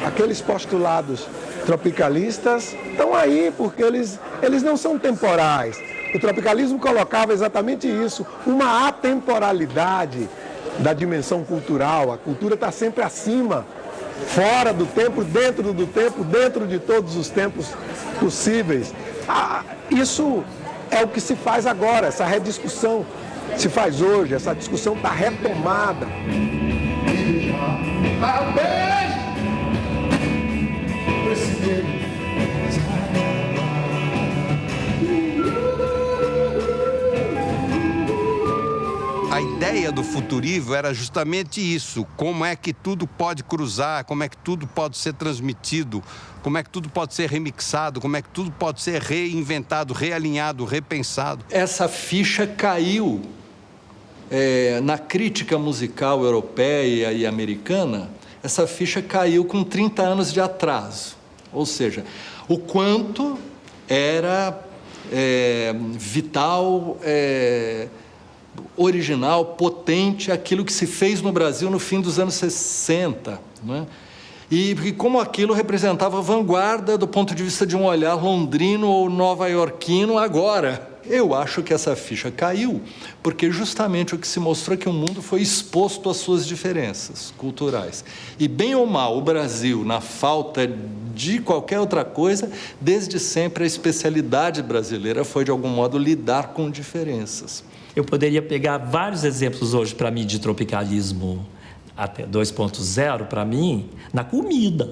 S12: Aqueles postulados tropicalistas estão aí porque eles não são temporais. O tropicalismo colocava exatamente isso, uma atemporalidade da dimensão cultural. A cultura está sempre acima, fora do tempo, dentro de todos os tempos possíveis. Isso é o que se faz agora, essa rediscussão se faz hoje, essa discussão está retomada.
S3: A ideia do futurível era justamente isso, como é que tudo pode cruzar, como é que tudo pode ser transmitido, como é que tudo pode ser remixado, como é que tudo pode ser reinventado, realinhado, repensado.
S10: Essa ficha caiu na crítica musical europeia e americana, essa ficha caiu com 30 anos de atraso. Ou seja, o quanto era vital, original, potente, aquilo que se fez no Brasil no fim dos anos 60, né? E como aquilo representava a vanguarda do ponto de vista de um olhar londrino ou nova-iorquino agora. Eu acho que essa ficha caiu, porque justamente o que se mostrou é que o mundo foi exposto às suas diferenças culturais. E bem ou mal, o Brasil, na falta de qualquer outra coisa, desde sempre a especialidade brasileira foi, de algum modo, lidar com diferenças.
S15: Eu poderia pegar vários exemplos hoje para mim de tropicalismo até 2.0, para mim, na comida.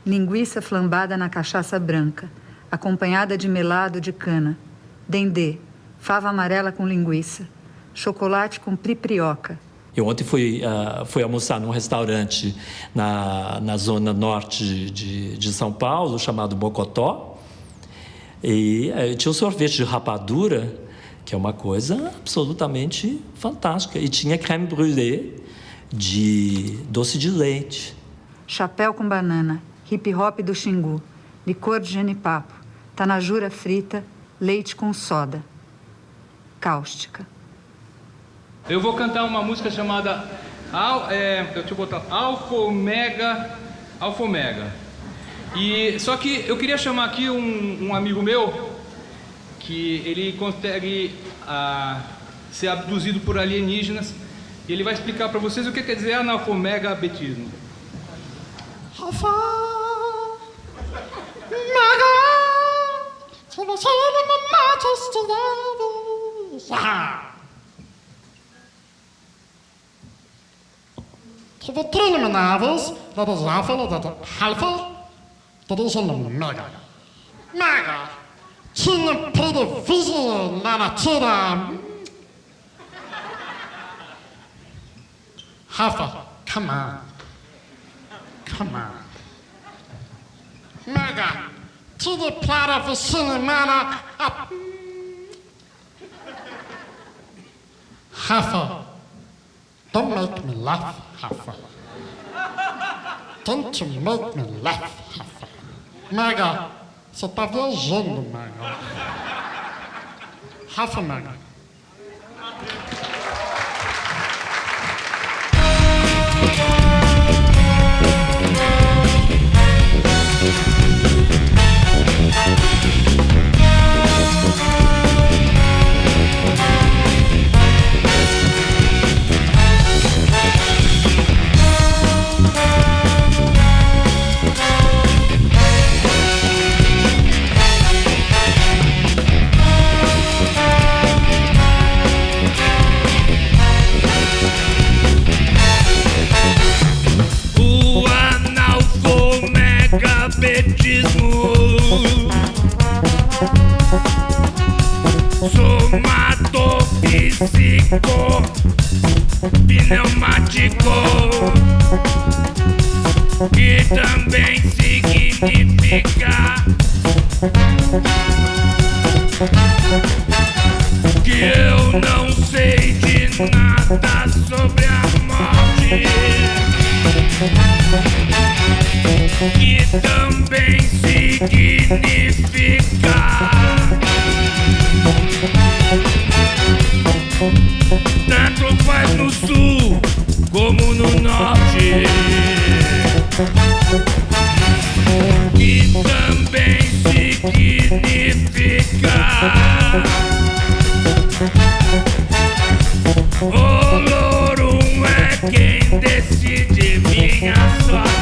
S2: Linguiça flambada na cachaça branca, acompanhada de melado de cana. Dendê, fava amarela com linguiça, chocolate com priprioca.
S15: Eu ontem fui almoçar num restaurante na zona norte de São Paulo, chamado Mocotó. E tinha um sorvete de rapadura, que é uma coisa absolutamente fantástica. E tinha crème brûlée de doce de leite.
S2: Chapéu com banana, hip hop do Xingu, licor de genipapo, tanajura frita, leite com soda. Cáustica.
S17: Eu vou cantar uma música chamada deixa eu botar Alfomega. E só que eu queria chamar aqui um amigo meu que ele consegue ser abduzido por alienígenas e ele vai explicar para vocês o que quer dizer analfabetismo.
S19: To the preliminaries, that is alpha, that alpha, that is in the mega. Mega. Tinha previsão na natura. Alpha, come on. Come on. Mega. To the plot of the cinema up. Alpha. Don't make me laugh, Alpha. Don't you make me laugh, Alpha. Mega, você tá viajando, Mega. Alpha, Mega.
S6: léxico pneumático, que também significa que eu não sei de nada sobre a morte, que também significa tanto faz no sul como no norte, que também significa Olorum é quem decide minha sorte.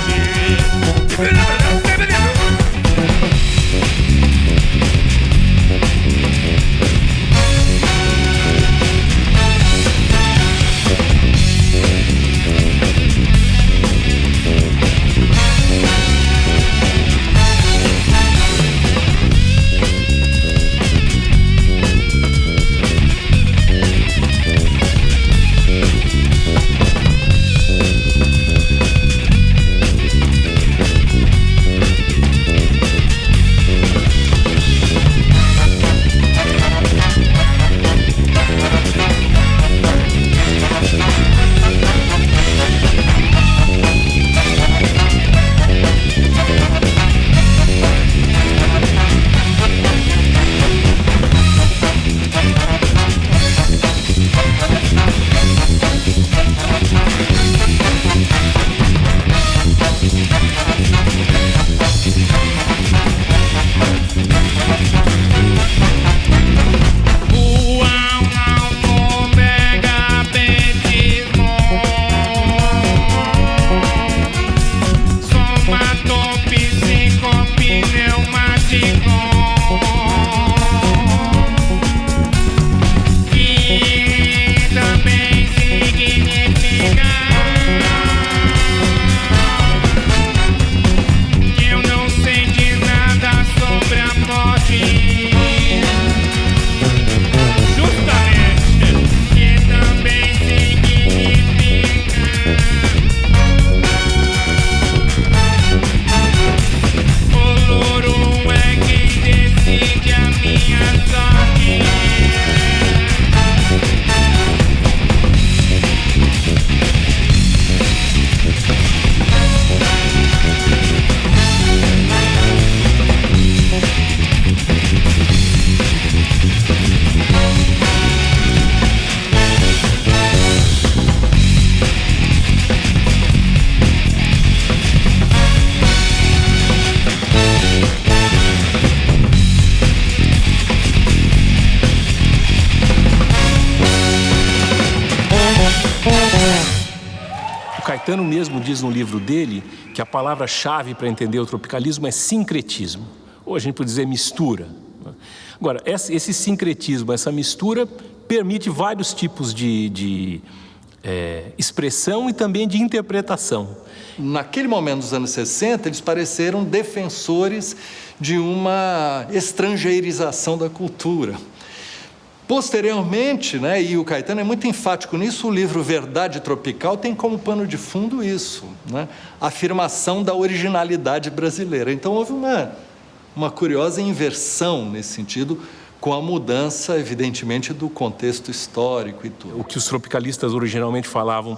S11: Caetano mesmo diz no livro dele que a palavra-chave para entender o tropicalismo é sincretismo. Ou a gente pode dizer mistura. Agora, esse sincretismo, essa mistura, permite vários tipos de expressão e também de interpretação.
S10: Naquele momento dos anos 60, eles pareceram defensores de uma estrangeirização da cultura. Posteriormente, né, e o Caetano é muito enfático nisso, o livro Verdade Tropical tem como pano de fundo isso, né, a afirmação da originalidade brasileira. Então houve uma curiosa inversão nesse sentido, com a mudança, evidentemente, do contexto histórico e tudo.
S11: O que os tropicalistas originalmente falavam,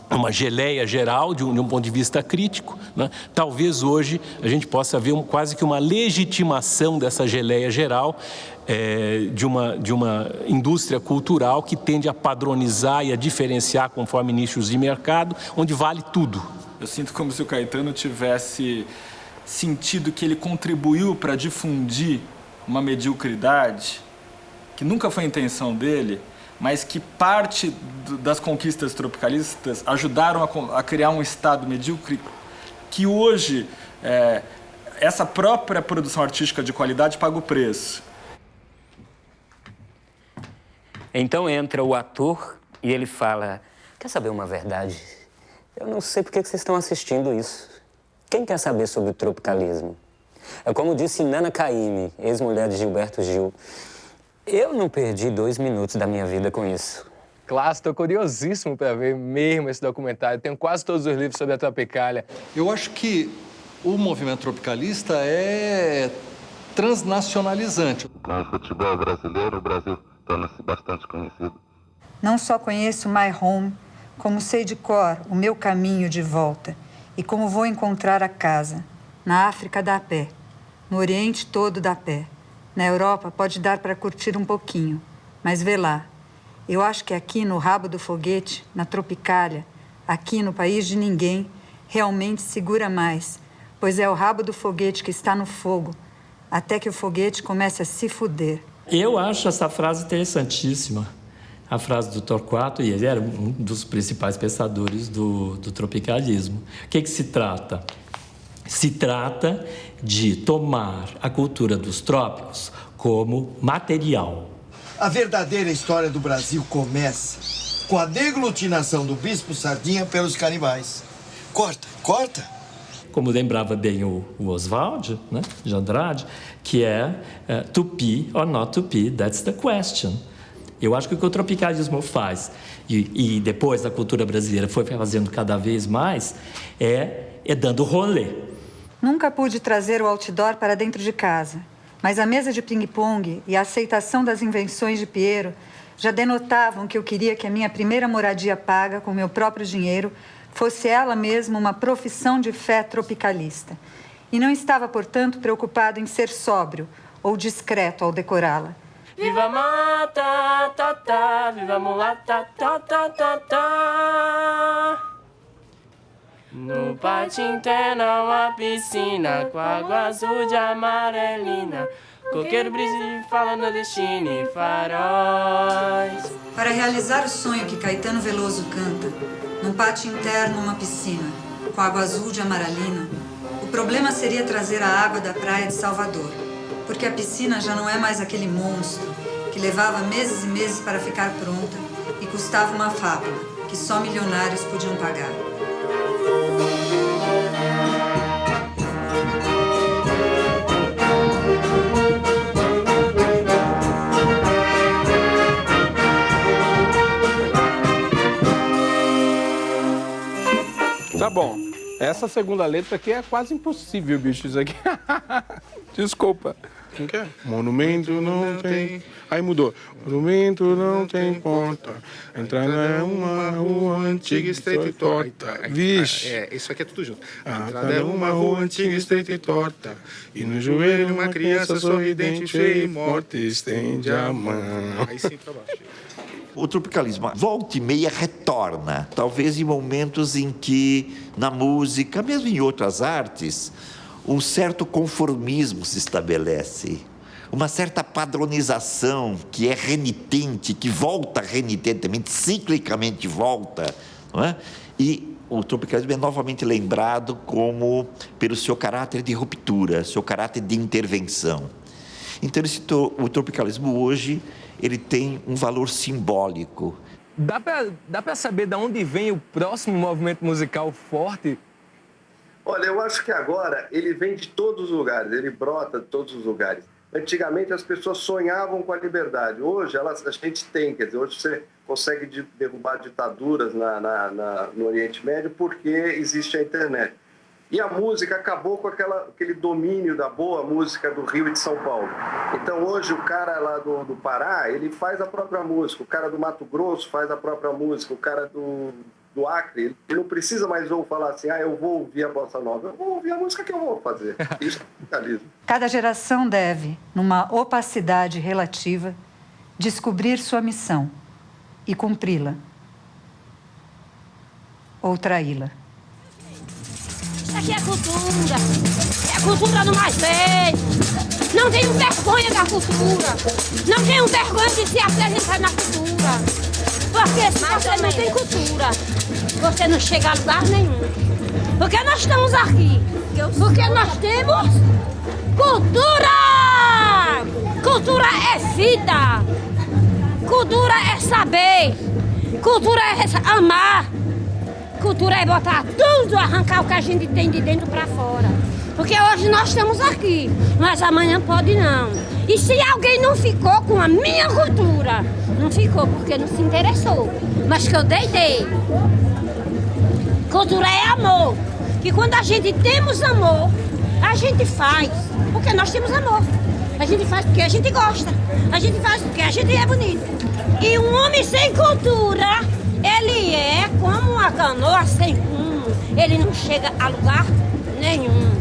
S11: uma geleia geral, de um ponto de vista crítico, né? Talvez hoje a gente possa ver quase que uma legitimação dessa geleia geral, de uma indústria cultural que tende a padronizar e a diferenciar conforme nichos de mercado, onde vale tudo.
S14: Eu sinto como se o Caetano tivesse sentido que ele contribuiu para difundir uma mediocridade que nunca foi a intenção dele, mas que parte das conquistas tropicalistas ajudaram a criar um estado medíocre que hoje, essa própria produção artística de qualidade paga o preço.
S20: Então entra o ator e ele fala: quer saber uma verdade? Eu não sei por que vocês estão assistindo isso. Quem quer saber sobre o tropicalismo? É como disse Nana Caymmi, ex-mulher de Gilberto Gil. Eu não perdi 2 minutos da minha vida com isso.
S4: Claro, estou curiosíssimo para ver mesmo esse documentário. Tenho quase todos os livros sobre a Tropicália.
S10: Eu acho que o movimento tropicalista é transnacionalizante.
S8: No futebol brasileiro, o Brasil torna-se bastante conhecido.
S2: Não só conheço My Home, como sei de cor o meu caminho de volta e como vou encontrar a casa. Na África dá a pé, no Oriente todo dá a pé. Na Europa pode dar para curtir um pouquinho, mas vê lá. Eu acho que aqui no rabo do foguete, na Tropicália, aqui no país de ninguém, realmente segura mais, pois é o rabo do foguete que está no fogo, até que o foguete comece a se fuder.
S15: Eu acho essa frase interessantíssima, a frase do Torquato, e ele era um dos principais pensadores do tropicalismo. O que se trata? Se trata de tomar a cultura dos trópicos como material.
S1: A verdadeira história do Brasil começa com a deglutinação do Bispo Sardinha pelos canibais. Corta!
S15: Como lembrava bem o Oswald, né, de Andrade, que é Tupi or not Tupi, that's the question. Eu acho que o que o tropicalismo faz, e depois a cultura brasileira foi fazendo cada vez mais, é dando rolê.
S2: Nunca pude trazer o outdoor para dentro de casa, mas a mesa de ping-pong e a aceitação das invenções de Piero já denotavam que eu queria que a minha primeira moradia paga com meu próprio dinheiro fosse ela mesma uma profissão de fé tropicalista. E não estava, portanto, preocupado em ser sóbrio ou discreto ao decorá-la.
S13: Viva mata, tá, tá, viva mulata, tá, tá, tá, tá. No pátio interno há uma piscina com água azul de amarelina. Coqueiro brisa fala nordestino e faróis.
S2: Para realizar o sonho que Caetano Veloso canta, num pátio interno uma piscina com água azul de amarelina, o problema seria trazer a água da praia de Salvador, porque a piscina já não é mais aquele monstro que levava meses e meses para ficar pronta e custava uma fábula que só milionários podiam pagar.
S4: Tá bom. Essa segunda letra aqui é quase impossível, bicho, isso aqui. Desculpa.
S16: Quem que é? Monumento não tem... Aí mudou. Monumento não tem porta. Entrar é uma rua antiga, estreita e torta. Vixe.
S21: Isso aqui é tudo junto.
S16: A entrada é uma rua antiga, estreita e torta. E no joelho uma criança sorridente, feia e morta, estende a mão.
S21: Aí sim, pra baixo.
S9: O tropicalismo, volta e meia, retorna. Talvez em momentos em que, na música, mesmo em outras artes, um certo conformismo se estabelece. Uma certa padronização que é renitente, que volta renitentemente, ciclicamente volta, não é? E o tropicalismo é novamente lembrado como pelo seu caráter de ruptura, seu caráter de intervenção. Então, o tropicalismo hoje, ele tem um valor simbólico.
S4: Dá pra saber de onde vem o próximo movimento musical forte?
S22: Olha, eu acho que agora ele vem de todos os lugares, ele brota de todos os lugares. Antigamente as pessoas sonhavam com a liberdade, hoje a gente tem, quer dizer, hoje você consegue derrubar ditaduras no Oriente Médio porque existe a internet. E a música acabou com aquele domínio da boa música do Rio e de São Paulo. Então hoje o cara lá do Pará, ele faz a própria música, o cara do Mato Grosso faz a própria música, o cara do Acre, ele não precisa mais falar assim, eu vou ouvir a bossa nova, eu vou ouvir a música que eu vou fazer. Isso é tropicalismo.
S2: Cada geração deve, numa opacidade relativa, descobrir sua missão e cumpri-la. Ou traí-la.
S26: Isso aqui é cultura do mais velho. Não tenham vergonha da cultura. Não tenham vergonha de se apresentar na cultura. Porque se você não tem cultura, você não chega a lugar nenhum. Porque nós estamos aqui. Porque nós temos cultura. Cultura é vida. Cultura é saber. Cultura é amar. Cultura é botar tudo, arrancar o que a gente tem de dentro pra fora.
S5: Porque hoje nós estamos aqui, mas amanhã pode não. E se alguém não ficou com a minha cultura, não ficou porque não se interessou. Mas que eu dei. Cultura é amor. E quando a gente temos amor, a gente faz porque nós temos amor. A gente faz porque a gente gosta. A gente faz porque a gente é bonito. E um homem sem cultura, ele é como uma canoa sem rumo. Ele não chega a lugar nenhum.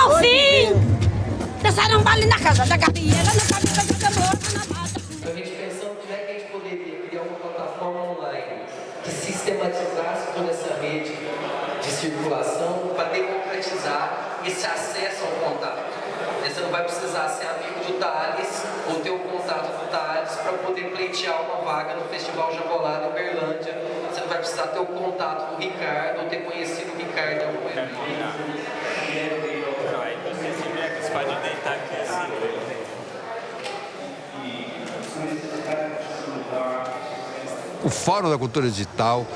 S5: Eu vim dançar um baile na casa da gabieira, na cabeça do tambor, na mata.
S7: A gente pensando como é que a gente poderia criar uma plataforma online que sistematizasse toda essa rede de circulação para democratizar esse acesso ao contato. Você não vai precisar ser amigo do Thales ou ter o contato do Thales para poder pleitear uma vaga no Festival Jambolá em Uberlândia. Você não vai precisar ter o contato do Ricardo ou ter conhecido o Ricardo em algum evento.
S18: Você pode deitar aqui assim.
S3: O Fórum da Cultura Digital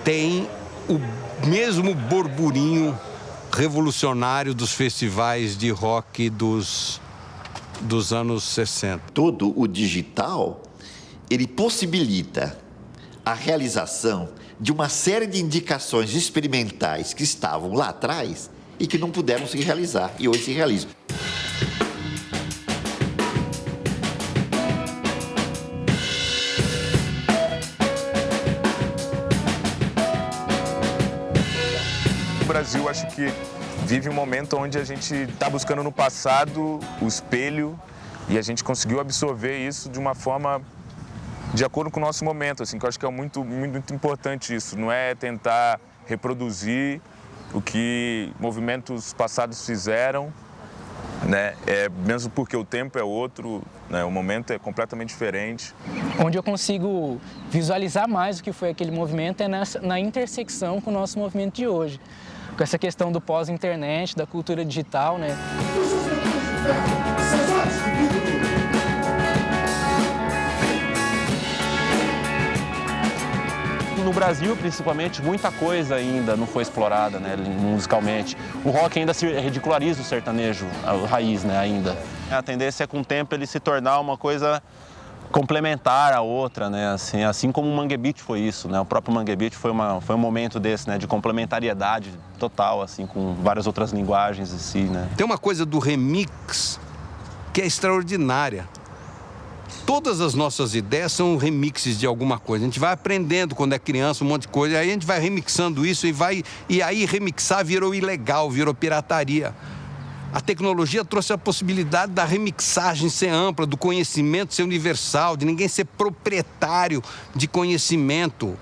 S3: tem o mesmo burburinho revolucionário dos festivais de rock dos anos 60.
S9: Todo o digital, ele possibilita a realização de uma série de indicações experimentais que estavam lá atrás e que não puderam se realizar, e hoje se realizam.
S23: O Brasil, acho que vive um momento onde a gente está buscando no passado o espelho e a gente conseguiu absorver isso de uma forma de acordo com o nosso momento, assim, que eu acho que é muito importante isso. Não é tentar reproduzir o que movimentos passados fizeram, né? Mesmo porque o tempo é outro, né? O momento é completamente diferente.
S24: Onde eu consigo visualizar mais o que foi aquele movimento é na intersecção com o nosso movimento de hoje. Com essa questão do pós-internet, da cultura digital, né?
S25: No Brasil, principalmente, muita coisa ainda não foi explorada, né, musicalmente. O rock ainda se ridiculariza o sertanejo, a raiz, né, ainda. A tendência é, com o tempo, ele se tornar uma coisa complementar à outra, né, assim como o Mangue Beat foi isso, né, o próprio Mangue Beat foi um momento desse, né, de complementariedade total, assim, com várias outras linguagens em si, né.
S3: Tem uma coisa do remix que é extraordinária. Todas as nossas ideias são remixes de alguma coisa. A gente vai aprendendo quando é criança um monte de coisa, aí a gente vai remixando isso e aí remixar virou ilegal, virou pirataria. A tecnologia trouxe a possibilidade da remixagem ser ampla, do conhecimento ser universal, de ninguém ser proprietário de conhecimento.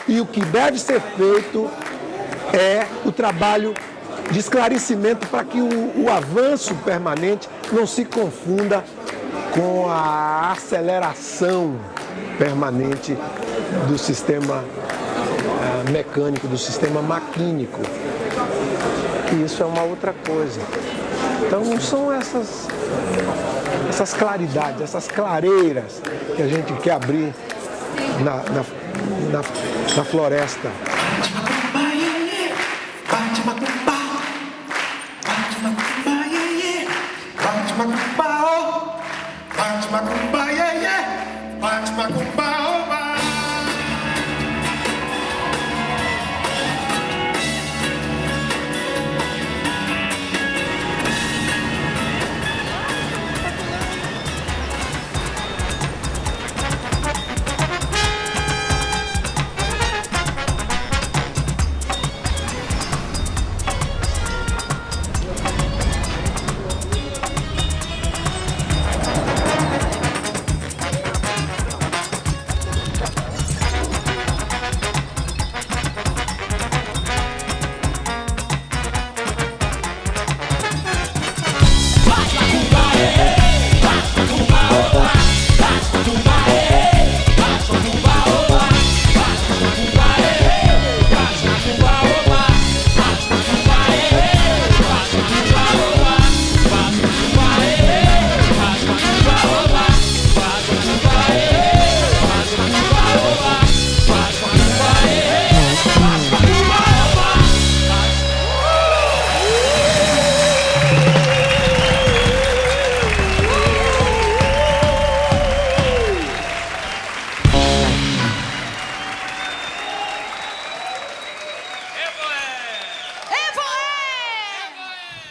S12: E o que deve ser feito é o trabalho de esclarecimento para que o avanço permanente não se confunda com a aceleração permanente do sistema mecânico, do sistema maquínico. Que isso é uma outra coisa. Então não são essas claridades, essas clareiras que a gente quer abrir na floresta.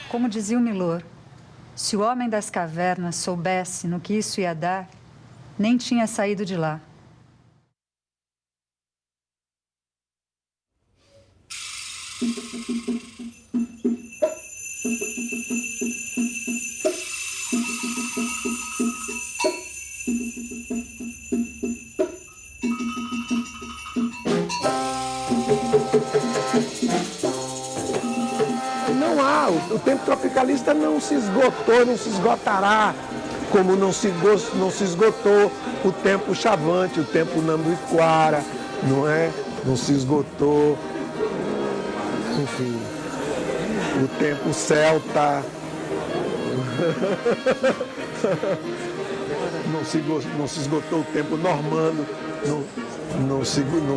S2: Como dizia o Milor, se o homem das cavernas soubesse no que isso ia dar, nem tinha saído de lá.
S12: Não há, o tempo tropicalista não se esgotou, não se esgotará, como não se esgotou o tempo chavante, o tempo nambuquara, não é? Não se esgotou, enfim, o tempo celta, não se esgotou o tempo normando, não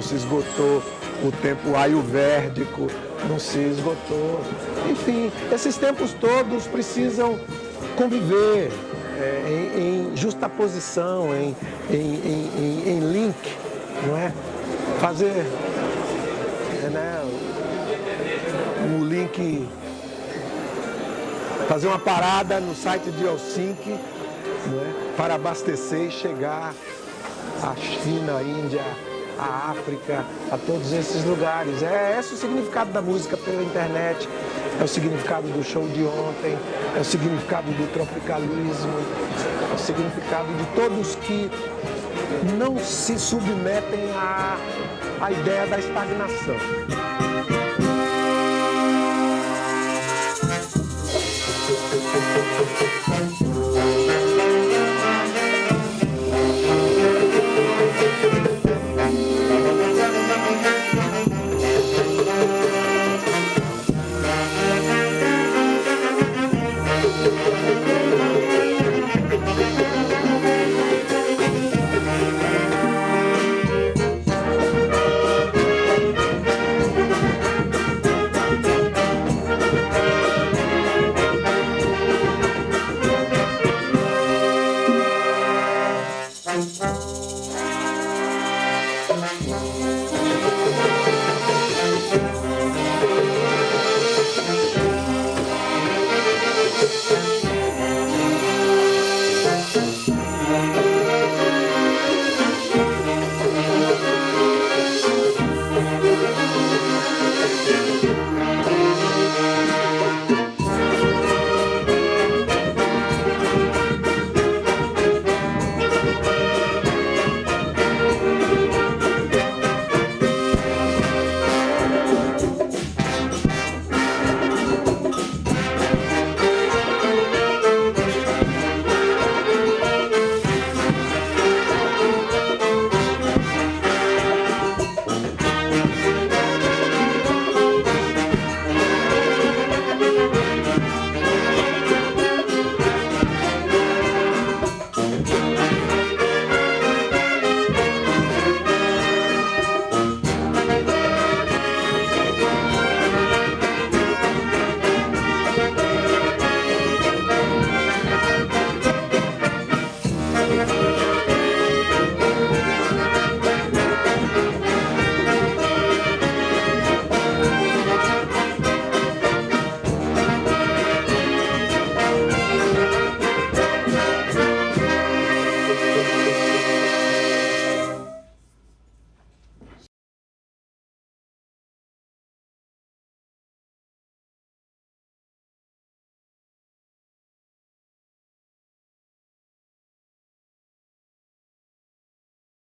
S12: se esgotou o tempo ayurvédico, não se esgotou. Enfim, esses tempos todos precisam conviver em justaposição, em link, não é? Fazer o link, fazer uma parada no site de Helsinki, não é? Para abastecer e chegar à China, à Índia, à África, a todos esses lugares. É esse o significado da música pela internet, é o significado do show de ontem, é o significado do tropicalismo, é o significado de todos que não se submetem à ideia da estagnação.